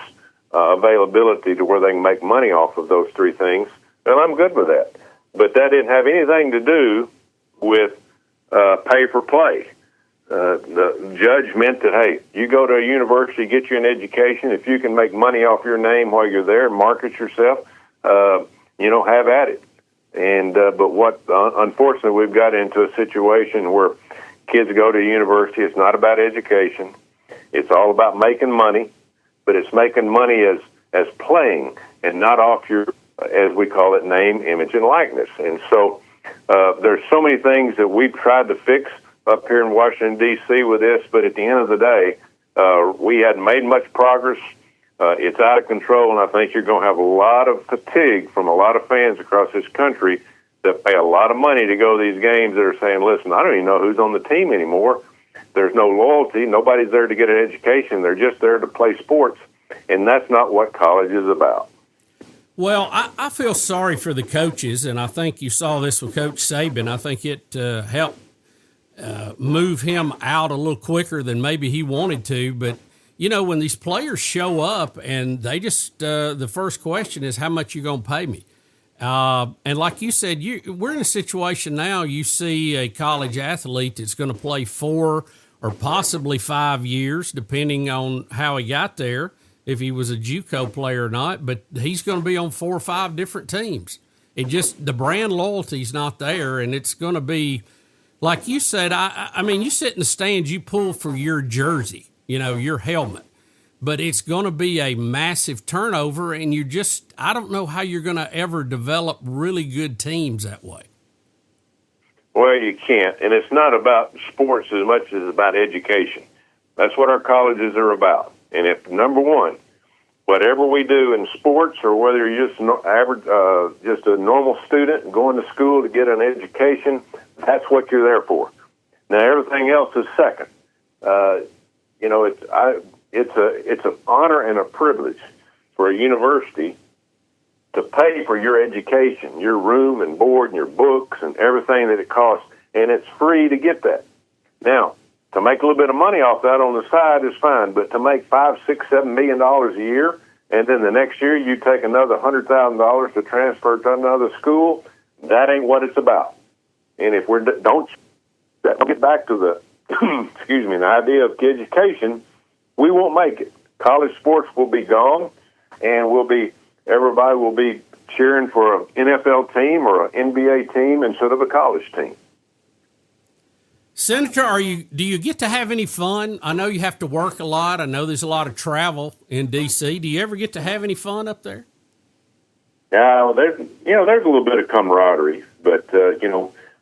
[SPEAKER 8] availability to where they can make money off of those three things. And I'm good with that. But that didn't have anything to do with pay for play. The judge meant that, hey, you go to a university, get you an education. If you can make money off your name while you're there and market yourself, have at it. And but what unfortunately we've got into a situation where kids go to university. It's not about education. It's all about making money, but it's making money as playing and not off your, as we call it, name, image, and likeness. And so there's so many things that we've tried to fix up here in Washington, D.C. with this, but at the end of the day, we hadn't made much progress. It's out of control, and I think you're going to have a lot of fatigue from a lot of fans across this country that pay a lot of money to go to these games that are saying, listen, I don't even know who's on the team anymore. There's no loyalty. Nobody's there to get an education. They're just there to play sports, and that's not what college is about.
[SPEAKER 3] Well, I feel sorry for the coaches, and I think you saw this with Coach Saban. I think it helped move him out a little quicker than maybe he wanted to. But, you know, when these players show up and they just the first question is, how much you going to pay me? And like you said, we're in a situation now, you see a college athlete that's going to play 4 or possibly 5 years, depending on how he got there, if he was a JUCO player or not, but he's going to be on 4 or 5 different teams. It just, the brand loyalty's not there, and it's going to be, like you said, I mean, you sit in the stands, you pull for your jersey, you know, your helmet, but it's going to be a massive turnover, and I don't know how you're going to ever develop really good teams that way.
[SPEAKER 8] Well, you can't, and it's not about sports as much as about education. That's what our colleges are about. And if, number one, whatever we do in sports, or whether you're just just a normal student going to school to get an education, that's what you're there for. Now, everything else is second. You know, it's an honor and a privilege for a university to pay for your education, your room and board and your books and everything that it costs, and it's free to get that. Now, to make a little bit of money off that on the side is fine, but to make $5, $6, $7 million a year, and then the next year you take another $100,000 to transfer to another school, that ain't what it's about. And if don't get back to the the idea of education, we won't make it. College sports will be gone, and everybody will be cheering for an NFL team or an NBA team instead of a college team.
[SPEAKER 3] Senator, do you get to have any fun? I know you have to work a lot. I know there's a lot of travel in D.C. Do you ever get to have any fun up there?
[SPEAKER 8] Yeah, there's a little bit of camaraderie, but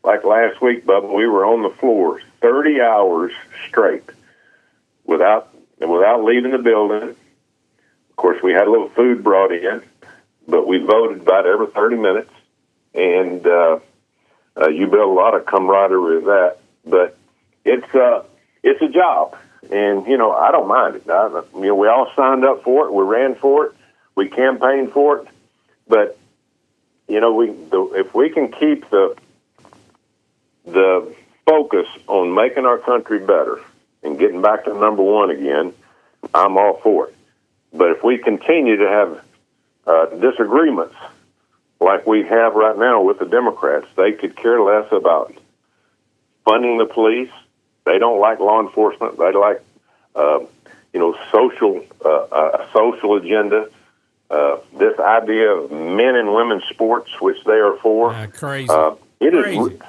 [SPEAKER 8] like last week, Bubba, we were on the floor 30 hours straight without leaving the building. Of course, we had a little food brought in, but we voted about every 30 minutes, and you build a lot of camaraderie with that. But it's a job, and I don't mind it. We all signed up for it. We ran for it. We campaigned for it. But if we can keep the focus on making our country better and getting back to number one again, I'm all for it. But if we continue to have disagreements like we have right now with the Democrats, they could care less about funding the police. They don't like law enforcement. They like, social agenda. This idea of men and women's sports, which they are for.
[SPEAKER 3] Crazy.
[SPEAKER 8] Crazy.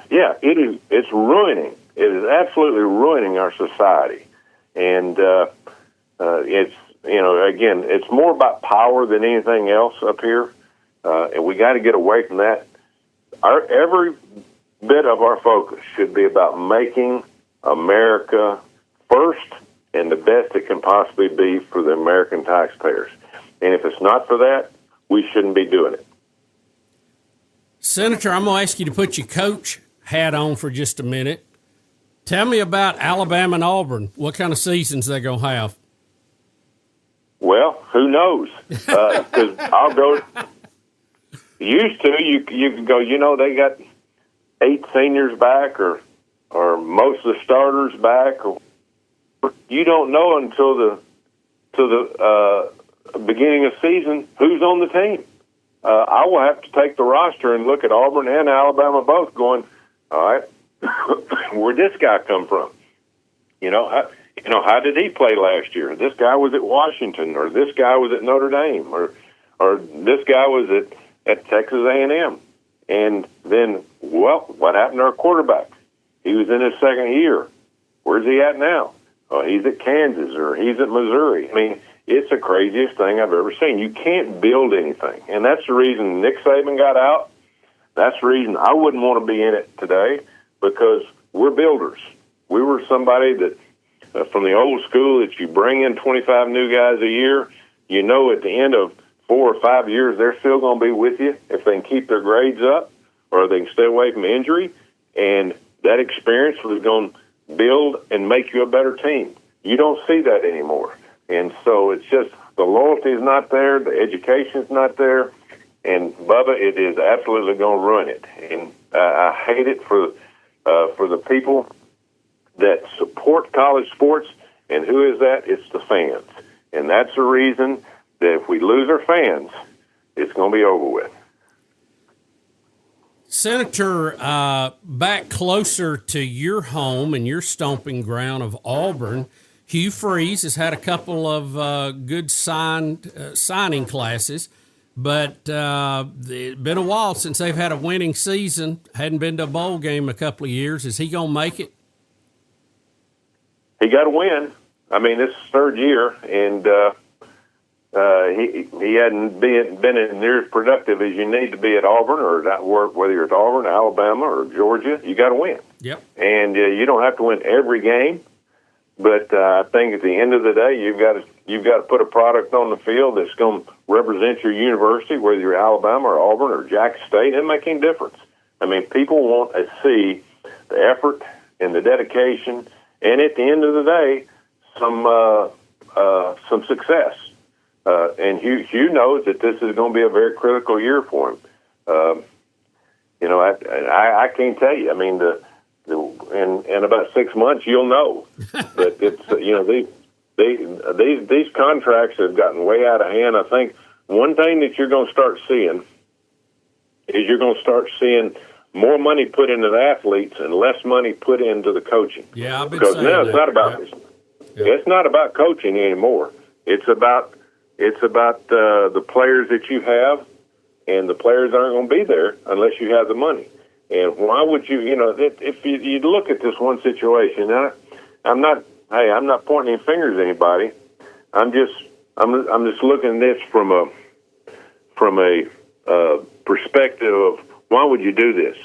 [SPEAKER 8] It's ruining. It is absolutely ruining our society. And it's more about power than anything else up here. And we got to get away from that. Every bit of our focus should be about making America first and the best it can possibly be for the American taxpayers. And if it's not for that, we shouldn't be doing it.
[SPEAKER 3] Senator, I'm going to ask you to put your coach hat on for just a minute. Tell me about Alabama and Auburn. What kind of seasons they're going to have?
[SPEAKER 8] Well, who knows? Because I'll go. Used to, you can go. They got 8 seniors back, or most of the starters back. You don't know until the beginning of season who's on the team. I will have to take the roster and look at Auburn and Alabama both, going, all right, where'd this guy come from? How did he play last year? This guy was at Washington, or this guy was at Notre Dame, or this guy was at Texas A&M. And then, well, what happened to our quarterback? He was in his second year. Where's he at now? Oh, he's at Kansas or he's at Missouri. I mean, it's the craziest thing I've ever seen. You can't build anything. And that's the reason Nick Saban got out. That's the reason I wouldn't want to be in it today, because we're builders. We were somebody that, from the old school, that you bring in 25 new guys a year, you know at the end of 4 or 5 years, they're still going to be with you if they can keep their grades up or they can stay away from injury. And that experience was going to build and make you a better team. You don't see that anymore. And so it's just the loyalty is not there, the education is not there, and Bubba, it is absolutely going to ruin it. And I hate it for the people that support college sports. And who is that? It's the fans. And that's the reason that if we lose our fans, it's going to be over with.
[SPEAKER 3] Senator, back closer to your home and your stomping ground of Auburn, Hugh Freeze has had a couple of good signing classes, but it's been a while since they've had a winning season. Hadn't been to a bowl game in a couple of years. Is he going to make it?
[SPEAKER 8] He got to win. I mean, this is his third year, and he hadn't been as near as productive as you need to be at Auburn, or whether you're at Auburn, Alabama, or Georgia. You got to win.
[SPEAKER 3] Yep.
[SPEAKER 8] And you don't have to win every game, but I think at the end of the day, you've got to put a product on the field that's going to represent your university, whether you're Alabama or Auburn or Jackson State. It doesn't make any difference. I mean, people want to see the effort and the dedication, and at the end of the day, some success. And Hugh knows that this is going to be a very critical year for him. I can't tell you. I mean, in about 6 months, you'll know. But it's these contracts have gotten way out of hand. I think one thing that you're going to start seeing is you're going to start seeing more money put into the athletes and less money put into the coaching.
[SPEAKER 3] Yeah, I've been
[SPEAKER 8] because
[SPEAKER 3] saying
[SPEAKER 8] now
[SPEAKER 3] that.
[SPEAKER 8] It's not about it's not about coaching anymore. It's about the players that you have, and the players aren't going to be there unless you have the money. And why would you? If you look at this one situation, I'm not pointing any fingers at anybody. I'm just looking at this from a perspective of why would you do this?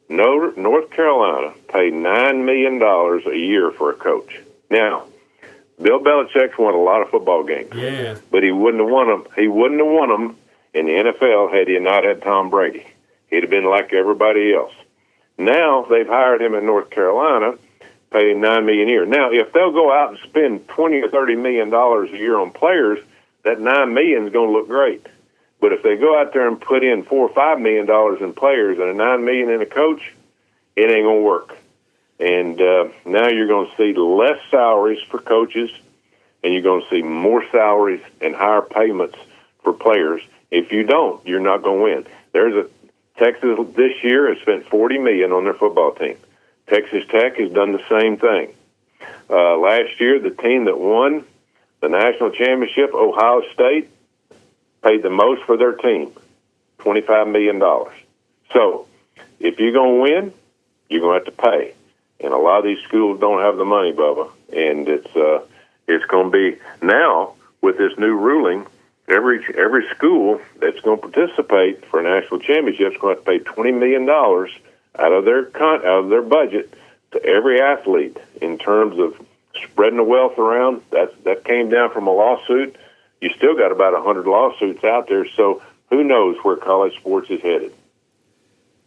[SPEAKER 8] North Carolina paid $9 million a year for a coach. Now, Bill Belichick's won a lot of football games.
[SPEAKER 3] Yeah.
[SPEAKER 8] But he wouldn't have won them. He wouldn't have won them in the NFL had he not had Tom Brady. He'd have been like everybody else. Now they've hired him in North Carolina, paying $9 million a year. Now, if they'll go out and spend $20 or $30 million a year on players, that $9 million is going to look great. But if they go out there and put in $4 or $5 million in players and $9 million in a coach, it ain't going to work. And now you're going to see less salaries for coaches, and you're going to see more salaries and higher payments for players. If you don't, you're not going to win. Texas this year has spent $40 million on their football team. Texas Tech has done the same thing. Last year, the team that won the national championship, Ohio State, paid the most for their team, $25 million. So if you're going to win, you're going to have to pay. And a lot of these schools don't have the money, Bubba. And it's going to be now with this new ruling, every school that's going to participate for a national championship is going to have to pay $20 million out of their budget to every athlete in terms of spreading the wealth around. That came down from a lawsuit. You still got about 100 lawsuits out there, so who knows where college sports is headed.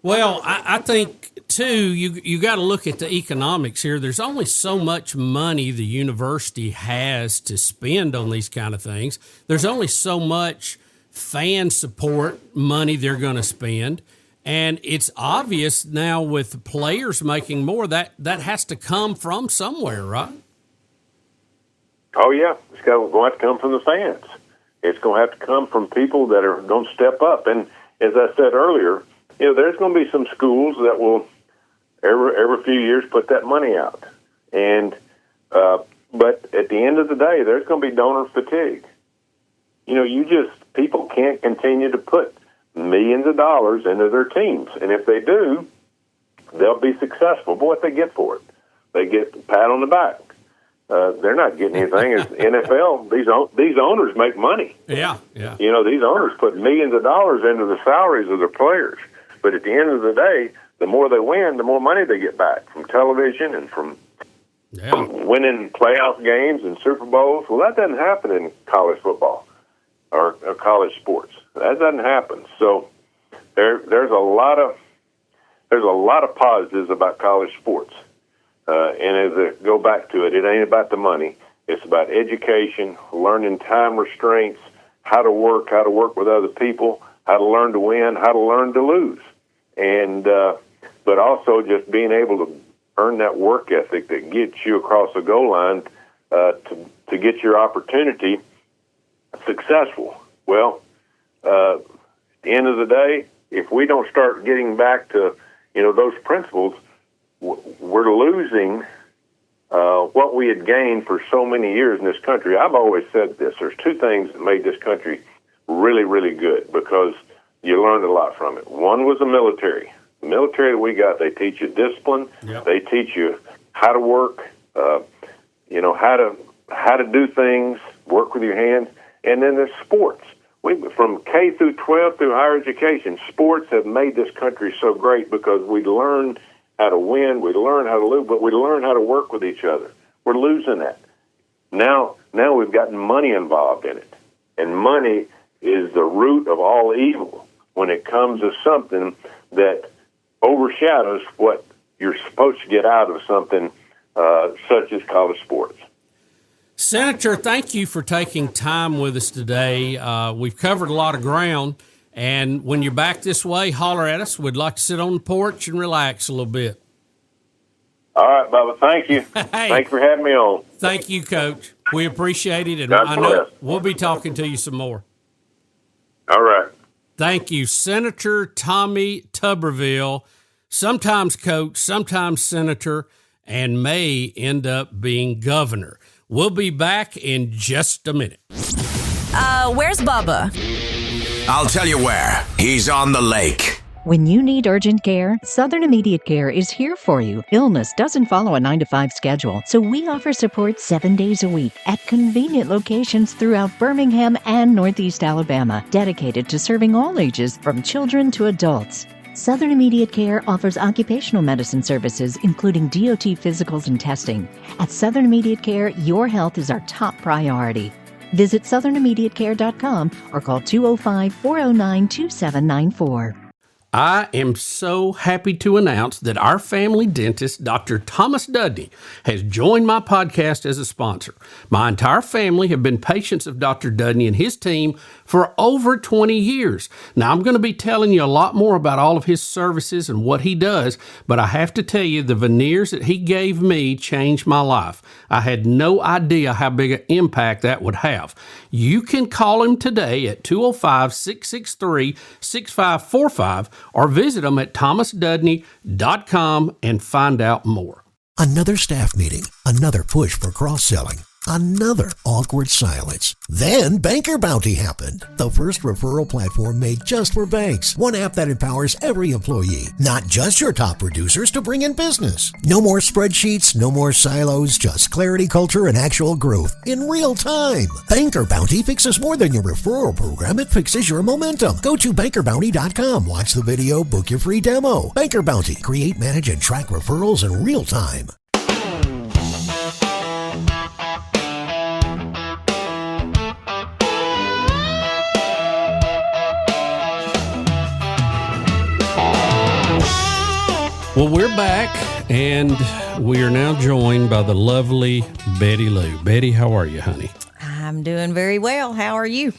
[SPEAKER 3] Well, I think, too, you got to look at the economics here. There's only so much money the university has to spend on these kind of things. There's only so much fan support money they're going to spend. And it's obvious now with players making more, that has to come from somewhere, right?
[SPEAKER 8] Oh, yeah. It's going to have to come from the fans. It's going to have to come from people that are going to step up. And as I said earlier, there's going to be some schools that will every few years put that money out. And but at the end of the day, there's going to be donor fatigue. People can't continue to put millions of dollars into their teams. And if they do, they'll be successful. But what they get for it? They get a pat on the back. They're not getting anything. As NFL, these owners make money.
[SPEAKER 3] Yeah.
[SPEAKER 8] You know, these owners put millions of dollars into the salaries of their players. But at the end of the day, the more they win, the more money they get back from television and from winning playoff games and Super Bowls. Well, that doesn't happen in college football or college sports. That doesn't happen. So there's a lot of positives about college sports. And as I go back to it, it ain't about the money. It's about education, learning time restraints, how to work with other people, how to learn to win, how to learn to lose. And but also just being able to earn that work ethic that gets you across the goal line to get your opportunity successful. Well, at the end of the day, if we don't start getting back to, those principles, we're losing what we had gained for so many years in this country. I've always said this. There's two things that made this country really, really good because you learned a lot from it. One was the military. The military that we got, they teach you discipline. Yep. They teach you how to work, how to do things, work with your hands. And then there's sports. From K through 12 through higher education, sports have made this country so great because we learn how to win, we learn how to lose, but we learn how to work with each other. We're losing that. Now we've gotten money involved in it. And money is the root of all evil when it comes to something that overshadows what you're supposed to get out of something such as college sports.
[SPEAKER 3] Senator, thank you for taking time with us today. We've covered a lot of ground, and when you're back this way, holler at us. We'd like to sit on the porch and relax a little bit.
[SPEAKER 8] All right, Bubba, thank you.
[SPEAKER 3] Hey,
[SPEAKER 8] thanks for having me on.
[SPEAKER 3] Thank you, Coach. We appreciate it, and
[SPEAKER 8] God
[SPEAKER 3] I know
[SPEAKER 8] bless.
[SPEAKER 3] we'll be talking to you some more.
[SPEAKER 8] All right.
[SPEAKER 3] Thank you, Senator Tommy Tuberville, sometimes coach, sometimes senator, and may end up being governor. We'll be back in just a minute.
[SPEAKER 12] Where's Bubba?
[SPEAKER 4] I'll tell you where. He's on the lake.
[SPEAKER 13] When you need urgent care, Southern Immediate Care is here for you. Illness doesn't follow a 9-to-5 schedule, so we offer support 7 days a week at convenient locations throughout Birmingham and Northeast Alabama, dedicated to serving all ages from children to adults. Southern Immediate Care offers occupational medicine services, including DOT physicals and testing. At Southern Immediate Care, your health is our top priority. Visit southernimmediatecare.com or call 205-409-2794.
[SPEAKER 3] I am so happy to announce that our family dentist, Dr. Thomas Dudney, has joined my podcast as a sponsor. My entire family have been patients of Dr. Dudney and his team for over 20 years. Now, I'm going to be telling you a lot more about all of his services and what he does, but I have to tell you, the veneers that he gave me changed my life. I had no idea how big an impact that would have. You can call him today at 205-663-6545 or visit them at thomasdudney.com and find out more.
[SPEAKER 9] Another staff meeting, another push for cross-selling, another awkward silence. Then Banker Bounty happened. The first referral platform made just for banks. One app that empowers every employee, not just your top producers, to bring in business. No more spreadsheets, no more silos, just clarity, culture, and actual growth in real time. Banker Bounty fixes more than your referral program. It fixes your momentum. Go to bankerbounty.com, watch the video, book your free demo. Banker Bounty. Create, manage, and track referrals in real time.
[SPEAKER 3] Well, we're back, and we are now joined by the lovely Betty Lou. Betty, how are you, honey?
[SPEAKER 12] I'm doing very well. How are you?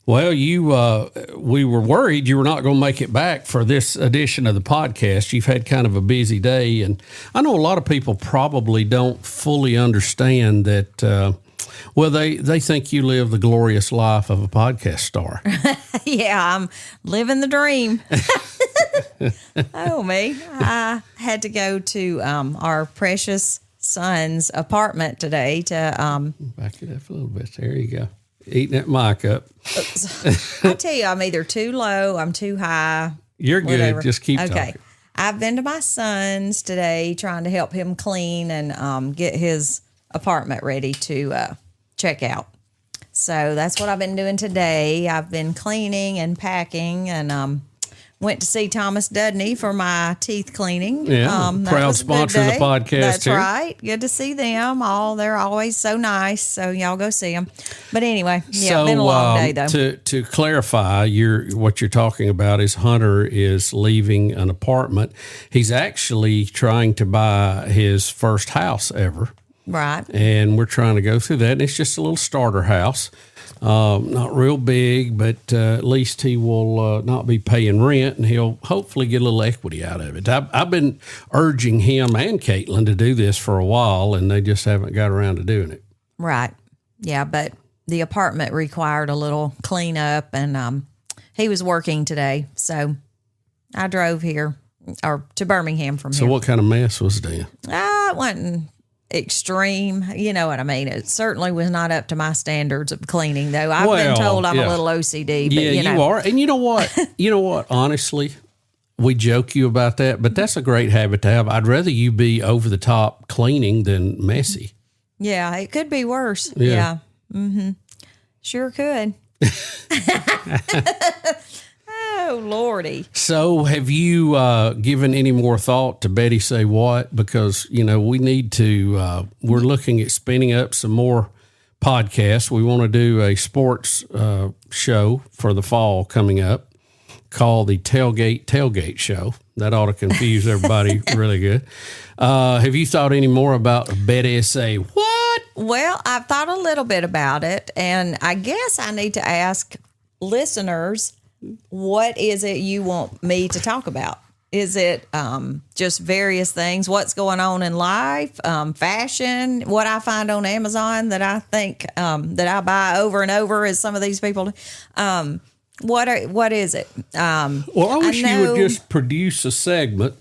[SPEAKER 3] Well, we were worried you were not going to make it back for this edition of the podcast. You've had kind of a busy day, and I know a lot of people probably don't fully understand that. They think you live the glorious life of a podcast star.
[SPEAKER 12] Yeah, I'm living the dream. Oh, me. I had to go to our precious son's apartment today to...
[SPEAKER 3] Back it up a little bit. There you go. Eating that mic up.
[SPEAKER 12] I tell you, I'm either too low, I'm too high.
[SPEAKER 3] You're good.
[SPEAKER 12] Whatever.
[SPEAKER 3] Just keep
[SPEAKER 12] okay.
[SPEAKER 3] talking.
[SPEAKER 12] I've been to my son's today trying to help him clean and get his apartment ready to check out. So that's what I've been doing today. I've been cleaning and packing and went to see Thomas Dudney for my teeth cleaning.
[SPEAKER 3] Yeah, proud sponsor of the podcast.
[SPEAKER 12] That's
[SPEAKER 3] here.
[SPEAKER 12] right. Good to see them. They're always so nice. So y'all go see them. But anyway, yeah, been a long day though.
[SPEAKER 3] To clarify, what you're talking about is Hunter is leaving an apartment. He's actually trying to buy his first house ever.
[SPEAKER 12] Right.
[SPEAKER 3] And we're trying to go through that. And it's just a little starter house. Not real big, but at least he will not be paying rent, and he'll hopefully get a little equity out of it. I've been urging him and Caitlin to do this for a while, and they just haven't got around to doing it.
[SPEAKER 12] Right. Yeah, but the apartment required a little cleanup, and he was working today, so I drove here or to Birmingham from here.
[SPEAKER 3] So what kind of mess was it in?
[SPEAKER 12] It wasn't extreme. You know what I mean? It certainly was not up to my standards of cleaning, though. I've been told I'm a little OCD. But,
[SPEAKER 3] yeah, you are. And you know what? Honestly, we joke you about that, but that's a great habit to have. I'd rather you be over the top cleaning than messy.
[SPEAKER 12] Yeah, it could be worse.
[SPEAKER 3] Yeah.
[SPEAKER 12] Yeah. Mm-hmm. Sure could. Oh, Lordy.
[SPEAKER 3] So have you given any more thought to Betty Say What? Because, we need to, we're looking at spinning up some more podcasts. We want to do a sports show for the fall coming up called the Tailgate Show. That ought to confuse everybody really good. Have you thought any more about Betty Say What?
[SPEAKER 12] Well, I've thought a little bit about it, and I guess I need to ask listeners, what is it you want me to talk about? Is it just various things? What's going on in life? Fashion? What I find on Amazon that I think that I buy over and over, as some of these people do? What is it?
[SPEAKER 3] Well, I wish you would just produce a segment,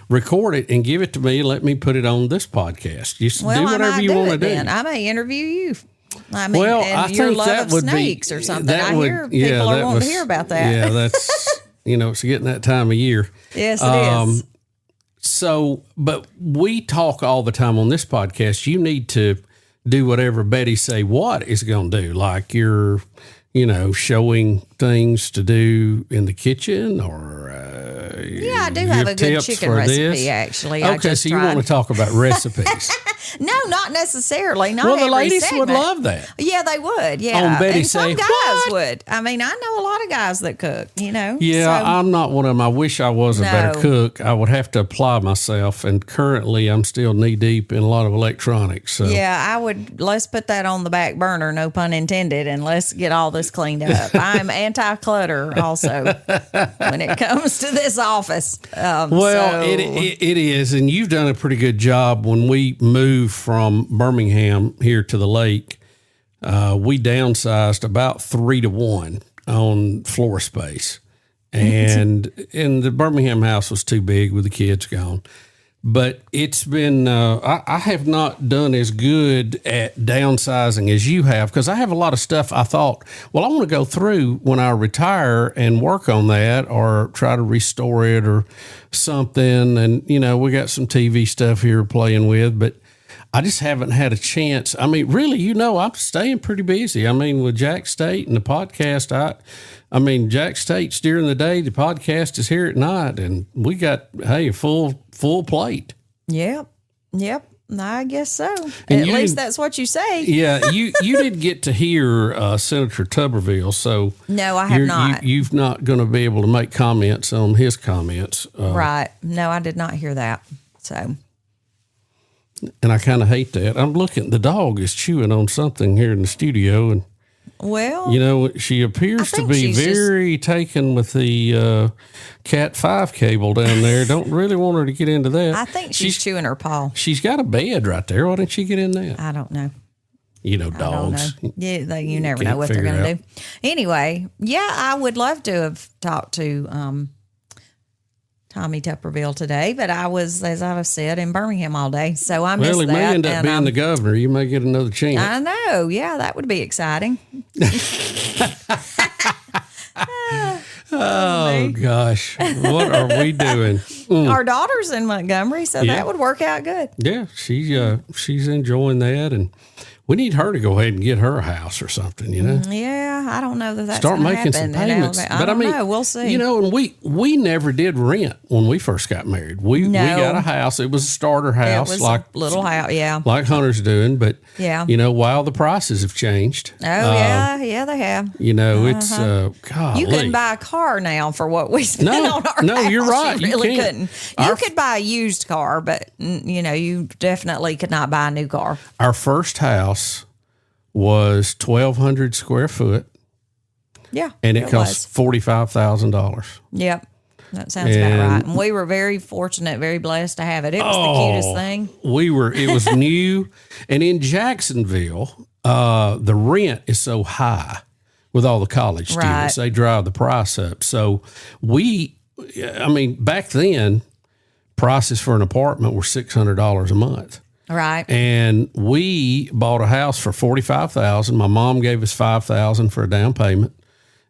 [SPEAKER 3] record it, and give it to me, and let me put it on this podcast. Just do whatever you want to do.
[SPEAKER 12] I may interview you. I mean,
[SPEAKER 3] well,
[SPEAKER 12] and
[SPEAKER 3] I
[SPEAKER 12] your
[SPEAKER 3] think
[SPEAKER 12] love
[SPEAKER 3] that
[SPEAKER 12] of
[SPEAKER 3] would
[SPEAKER 12] snakes
[SPEAKER 3] be,
[SPEAKER 12] or something. I hear people are wanting to hear about that.
[SPEAKER 3] Yeah, that's, it's getting that time of year.
[SPEAKER 12] Yes, it is.
[SPEAKER 3] So, but we talk all the time on this podcast. You need to do whatever Betty Say What is going to do. Like you're, showing things to do in the kitchen or...
[SPEAKER 12] yeah, I do have a good chicken recipe, actually.
[SPEAKER 3] Okay, so you want to talk about recipes.
[SPEAKER 12] No, not necessarily. Not
[SPEAKER 3] well, the
[SPEAKER 12] every
[SPEAKER 3] ladies
[SPEAKER 12] segment.
[SPEAKER 3] would love that.
[SPEAKER 12] Yeah, they would. Yeah.
[SPEAKER 3] On Betty
[SPEAKER 12] and
[SPEAKER 3] Say
[SPEAKER 12] some guys
[SPEAKER 3] What?
[SPEAKER 12] would. I mean, I know a lot of guys that cook,
[SPEAKER 3] Yeah,
[SPEAKER 12] so,
[SPEAKER 3] I'm not one of them. I wish I was a better
[SPEAKER 12] No.
[SPEAKER 3] cook. I would have to apply myself, and currently I'm still knee-deep in a lot of electronics. So.
[SPEAKER 12] Yeah, let's put that on the back burner, no pun intended, and let's get all this cleaned up. I'm anti-clutter also when it comes to this office.
[SPEAKER 3] It is, and you've done a pretty good job. When we moved from Birmingham here to the lake, we downsized about 3-to-1 on floor space, and the Birmingham house was too big with the kids gone. But it's been, I have not done as good at downsizing as you have, because I have a lot of stuff I thought, well, I want to go through when I retire and work on that or try to restore it or something. And, we got some TV stuff here playing with, but I just haven't had a chance. I mean, really, I'm staying pretty busy. I mean, with Jack State and the podcast, Jack State's during the day, the podcast is here at night, and we got, a full plate.
[SPEAKER 12] Yep. I guess so.
[SPEAKER 3] And
[SPEAKER 12] at least that's what you say.
[SPEAKER 3] Yeah, you didn't get to hear Senator Tuberville, so
[SPEAKER 12] no, I have not.
[SPEAKER 3] You've not going to be able to make comments on his comments,
[SPEAKER 12] right? No, I did not hear that. So,
[SPEAKER 3] and I kind of hate that. I'm looking. The dog is chewing on something here in the studio, and
[SPEAKER 12] well,
[SPEAKER 3] she appears to be very taken with the Cat 5 cable down there. Don't really want her to get into that.
[SPEAKER 12] I think she's chewing her paw.
[SPEAKER 3] She's got a bed right there. Why didn't she get in that?
[SPEAKER 12] I don't know.
[SPEAKER 3] Dogs.
[SPEAKER 12] Yeah, you never know what they're going to do. Anyway, yeah, I would love to have talked to Tommy Tuberville today, but I was, as I said, in Birmingham all day, so I missed
[SPEAKER 3] Well, he
[SPEAKER 12] that.
[SPEAKER 3] may end up being the governor. You may get another chance.
[SPEAKER 12] I know. Yeah, that would be exciting.
[SPEAKER 3] Oh, gosh. What are we doing?
[SPEAKER 12] Our daughter's in Montgomery, so that would work out good.
[SPEAKER 3] Yeah, she's enjoying that, and we need her to go ahead and get her a house or something, you know?
[SPEAKER 12] Yeah, I don't know that that's
[SPEAKER 3] Start
[SPEAKER 12] gonna
[SPEAKER 3] making
[SPEAKER 12] happen
[SPEAKER 3] some payments.
[SPEAKER 12] I don't know. We'll see.
[SPEAKER 3] You know, and we never did rent when we first got married. We got a house. It was a starter house,
[SPEAKER 12] It was
[SPEAKER 3] like
[SPEAKER 12] a little house, yeah.
[SPEAKER 3] like Hunter's doing. But you know, while the prices have changed.
[SPEAKER 12] Oh yeah, they have.
[SPEAKER 3] You know, it's golly.
[SPEAKER 12] You couldn't buy a car now for what we spent on our house.
[SPEAKER 3] You're right.
[SPEAKER 12] You really
[SPEAKER 3] can't.
[SPEAKER 12] couldn't. You could buy a used car, but you know, you definitely could not buy a new car.
[SPEAKER 3] Our first house was 1,200 square foot.
[SPEAKER 12] Yeah,
[SPEAKER 3] and it cost $45,000.
[SPEAKER 12] Yep, that sounds about right. And we were very fortunate, very blessed to have it. It was the cutest thing.
[SPEAKER 3] It was new, and in Jacksonville, the rent is so high with all the college students. They drive the price up. So back then, prices for an apartment were $600 a month.
[SPEAKER 12] Right.
[SPEAKER 3] And we bought a house for $45,000. My mom gave us $5,000 for a down payment.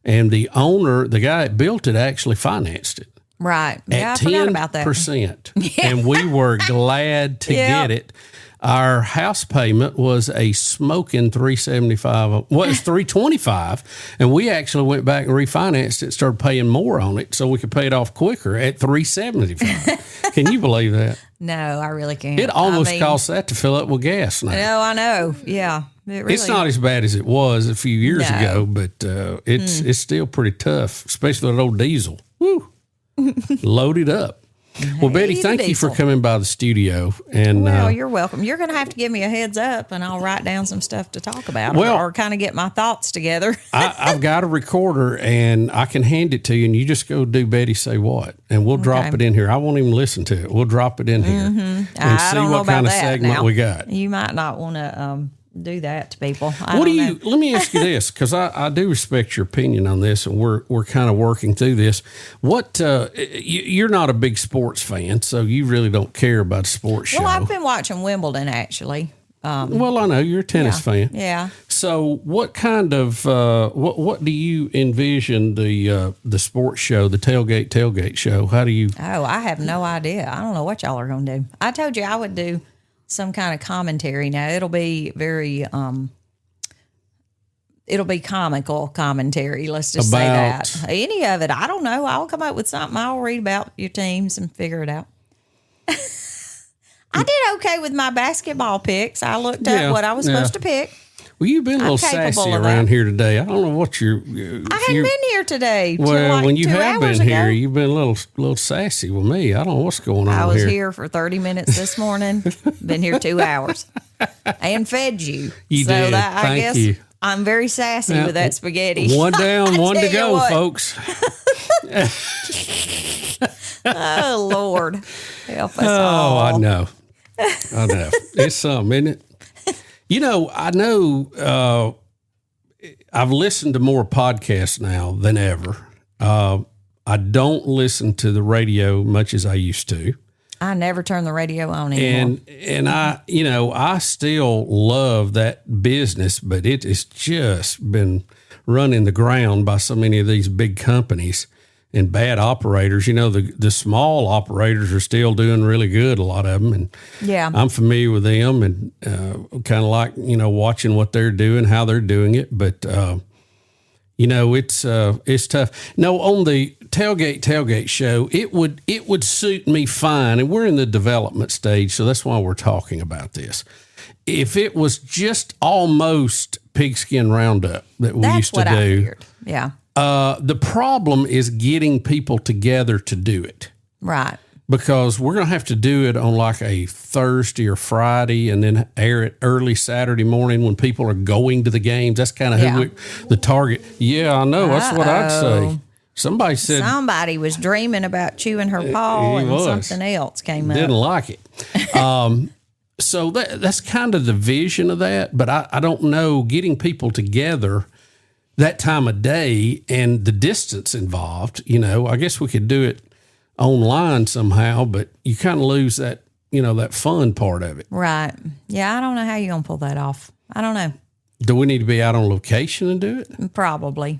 [SPEAKER 3] And the owner, the guy that built it, actually financed it.
[SPEAKER 12] Right. Yeah,
[SPEAKER 3] at
[SPEAKER 12] I forgot about that.
[SPEAKER 3] 10%. And we were glad to get it. Our house payment was a smoking $375. Well, it's $325, and we actually went back and refinanced it, started paying more on it, so we could pay it off quicker at $375. Can you believe that?
[SPEAKER 12] No, I really can't.
[SPEAKER 3] It almost costs that to fill up with gas now.
[SPEAKER 12] No, I know. Yeah,
[SPEAKER 3] it's not as bad as it was a few years ago, but it's still pretty tough, especially with old diesel. Woo, loaded up. Well, Betty, thank you for coming by the studio. And
[SPEAKER 12] you're welcome. You're going to have to give me a heads up, and I'll write down some stuff to talk about, or kind of get my thoughts together.
[SPEAKER 3] I've got a recorder, and I can hand it to you, and you just go do Betty Say What, and we'll drop it in here. I won't even listen to it. We'll drop it in here and see what kind of segment we got.
[SPEAKER 12] You might not want to do that to people.
[SPEAKER 3] Let me ask you this, because I do respect your opinion on this, and we're kind of working through this. What you're not a big sports fan, so you really don't care about a sports show.
[SPEAKER 12] Well, I've been watching Wimbledon actually.
[SPEAKER 3] Well, I know you're a tennis fan.
[SPEAKER 12] Yeah.
[SPEAKER 3] So, what kind of what do you envision the sports show, the tailgate show? How do you?
[SPEAKER 12] Oh, I have no idea. I don't know what y'all are going to do. I told you I would do some kind of commentary. Now it'll be very it'll be comical commentary. Let's just say that. Any of it. I don't know. I'll come up with something. I'll read about your teams and figure it out. I did okay with my basketball picks. I looked up what I was supposed to pick.
[SPEAKER 3] Well, you've been a little sassy around here today. I don't know what I hadn't
[SPEAKER 12] been here today.
[SPEAKER 3] Well, when you have been here, you've been a little sassy with me. I don't know what's going on here.
[SPEAKER 12] I was here for 30 minutes this morning. Been here 2 hours. And fed you.
[SPEAKER 3] You did.
[SPEAKER 12] I guess I'm very sassy with that spaghetti.
[SPEAKER 3] One down, one to go, folks.
[SPEAKER 12] Oh, Lord. Help us all.
[SPEAKER 3] Oh, I know. It's something, isn't it? You know, I know I've listened to more podcasts now than ever. I don't listen to the radio much as I used to.
[SPEAKER 12] I never turn the radio on anymore.
[SPEAKER 3] And I still love that business, but it has just been run in the ground by so many of these big companies and bad operators. You know, the small operators are still doing really good, a lot of them. And I'm familiar with them and kind of like, watching what they're doing, how they're doing it. But, it's tough. No, on the tailgate show, it would suit me fine. And we're in the development stage, so that's why we're talking about this. If it was just almost pigskin roundup that we used to do.
[SPEAKER 12] I figured. Yeah.
[SPEAKER 3] The problem is getting people together to do it.
[SPEAKER 12] Right.
[SPEAKER 3] Because we're going to have to do it on like a Thursday or Friday and then air it early Saturday morning when people are going to the games. That's kind of the target. Yeah, I know. That's what I'd say. Somebody said.
[SPEAKER 12] Somebody was dreaming about chewing her paw and something else came up.
[SPEAKER 3] Didn't like it. So that's kind of the vision of that. But I don't know, getting people together that time of day and the distance involved, I guess we could do it online somehow, but you kind of lose that, that fun part of it.
[SPEAKER 12] Right. Yeah, I don't know how you're going to pull that off. I don't know.
[SPEAKER 3] Do we need to be out on location and do it?
[SPEAKER 12] Probably.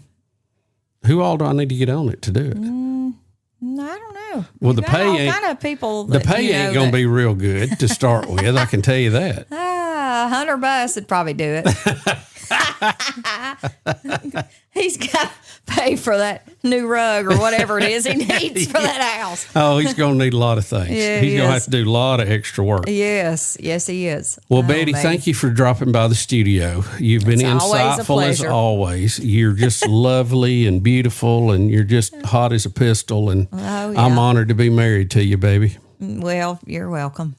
[SPEAKER 3] Who all do I need to get on it to do it?
[SPEAKER 12] I don't know.
[SPEAKER 3] Well, the pay ain't
[SPEAKER 12] kind of people.
[SPEAKER 3] The pay ain't going to be real good to start with. I can tell you that.
[SPEAKER 12] $100 would probably do it. He's got to pay for that new rug or whatever it is he needs for that house.
[SPEAKER 3] Oh, he's going to need a lot of things.
[SPEAKER 12] Yeah,
[SPEAKER 3] he's going to have to do a lot of extra work.
[SPEAKER 12] Yes, he is.
[SPEAKER 3] Well, Betty, thank you for dropping by the studio. You've been insightful as always. You're just lovely and beautiful, and you're just hot as a pistol. And I'm honored to be married to you, baby.
[SPEAKER 12] Well, you're welcome.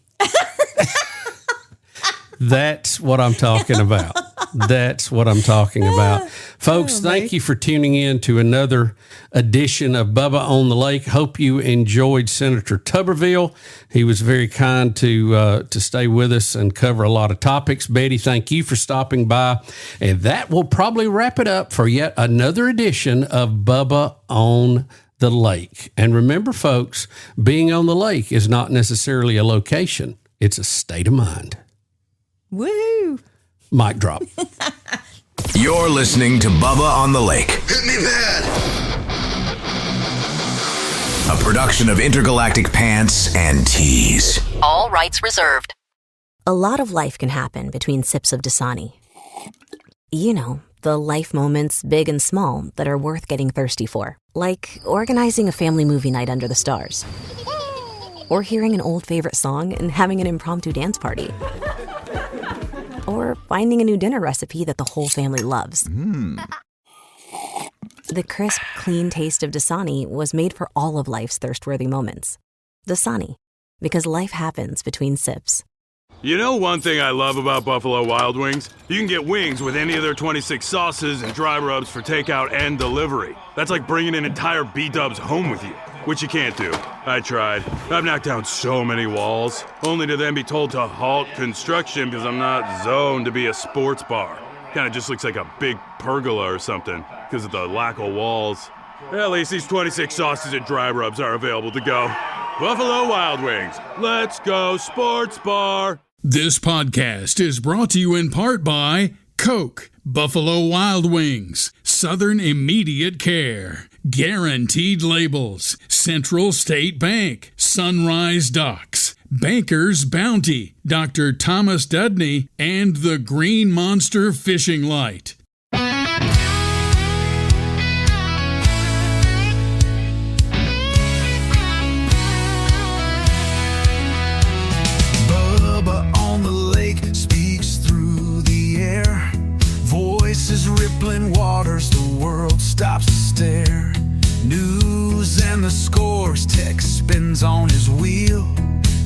[SPEAKER 3] That's what I'm talking about. That's what I'm talking about. Folks, thank you for tuning in to another edition of Bubba on the Lake. Hope you enjoyed Senator Tuberville. He was very kind to stay with us and cover a lot of topics. Betty, thank you for stopping by. And that will probably wrap it up for yet another edition of Bubba on the Lake. And remember, folks, being on the lake is not necessarily a location. It's a state of mind.
[SPEAKER 12] Woohoo!
[SPEAKER 3] Mic drop.
[SPEAKER 4] You're listening to Bubba on the Lake.
[SPEAKER 14] Hit me bad.
[SPEAKER 4] A production of Intergalactic Pants and Tees.
[SPEAKER 5] All rights reserved. A lot of life can happen between sips of Dasani. You know, the life moments, big and small, that are worth getting thirsty for. Like organizing a family movie night under the stars. Or hearing an old favorite song and having an impromptu dance party. Or finding a new dinner recipe that the whole family loves. The crisp, clean taste of Dasani was made for all of life's thirst-worthy moments. Dasani, because life happens between sips.
[SPEAKER 6] You know one thing I love about Buffalo Wild Wings? You can get wings with any of their 26 sauces and dry rubs for takeout and delivery. That's like bringing an entire B-dubs home with you, which you can't do. I tried. I've knocked down so many walls, only to then be told to halt construction because I'm not zoned to be a sports bar. Kind of just looks like a big pergola or something because of the lack of walls. At least these 26 sauces and dry rubs are available to go. Buffalo Wild Wings. Let's go sports bar.
[SPEAKER 1] This podcast is brought to you in part by Coke, Buffalo Wild Wings, Southern Immediate Care, Guaranteed Labels, Central State Bank, Sunrise Docks, Banker's Bounty, Dr. Thomas Dudney, and the Green Monster Fishing Light.
[SPEAKER 2] Rippling waters, the world stops to stare. News and the scores, tech spins on his wheel.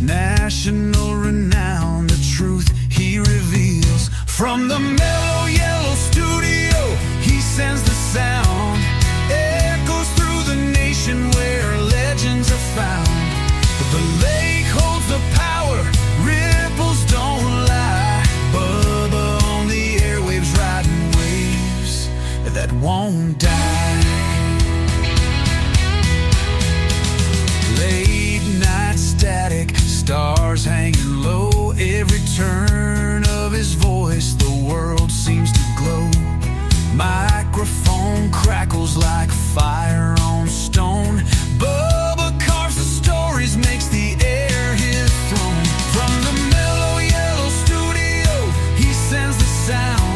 [SPEAKER 2] National renown, the truth he reveals. From the mellow yellow studio, he sends the sound. Echoes through the nation where legends are found. But the lake holds the power, ripples don't lie. Bubba on the airwaves riding that won't die. Late night static, stars hanging low. Every turn of his voice, the world seems to glow. Microphone crackles like fire on stone. Bubba carves the stories, makes the air his throne. From the mellow yellow studio, he sends the sound.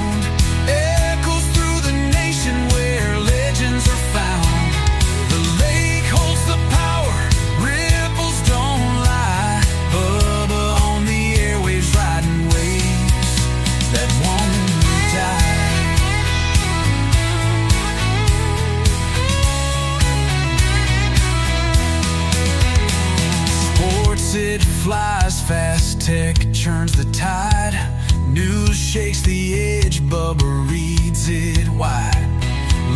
[SPEAKER 2] Where legends are found. The lake holds the power, ripples don't lie. Bubba on the airwaves riding waves that won't die. Sports, it flies fast, tech churns the tide. News shakes the edge, Bubba reads it wide.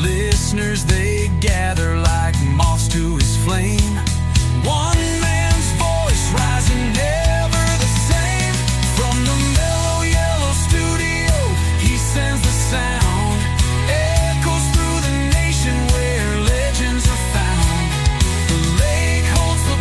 [SPEAKER 2] Listeners, they gather like moths to his flame. One man's voice rising, never the same. From the mellow yellow studio, he sends the sound. Echoes through the nation where legends are found. The lake holds the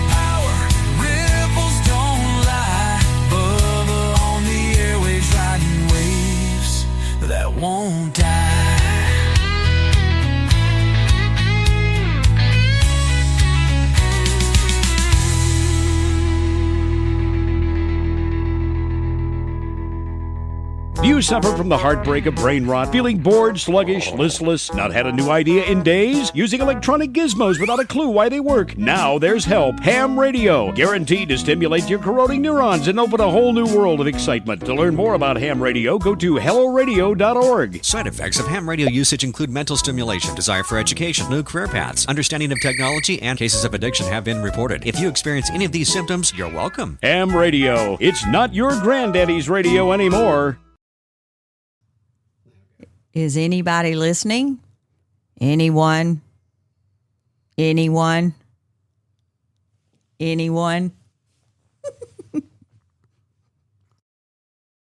[SPEAKER 14] you suffer from the heartbreak of brain rot, feeling bored, sluggish, listless, not had a new idea in days, using electronic gizmos without a clue why they work? Now there's help. Ham Radio, guaranteed to stimulate your corroding neurons and open a whole new world of excitement. To learn more about ham radio, go to helloradio.org.
[SPEAKER 15] Side effects of ham radio usage include mental stimulation, desire for education, new career paths, understanding of technology, and cases of addiction have been reported. If you experience any of these symptoms, you're welcome.
[SPEAKER 14] Ham Radio. It's not your granddaddy's radio anymore.
[SPEAKER 12] Is anybody listening? Anyone? Anyone? Anyone?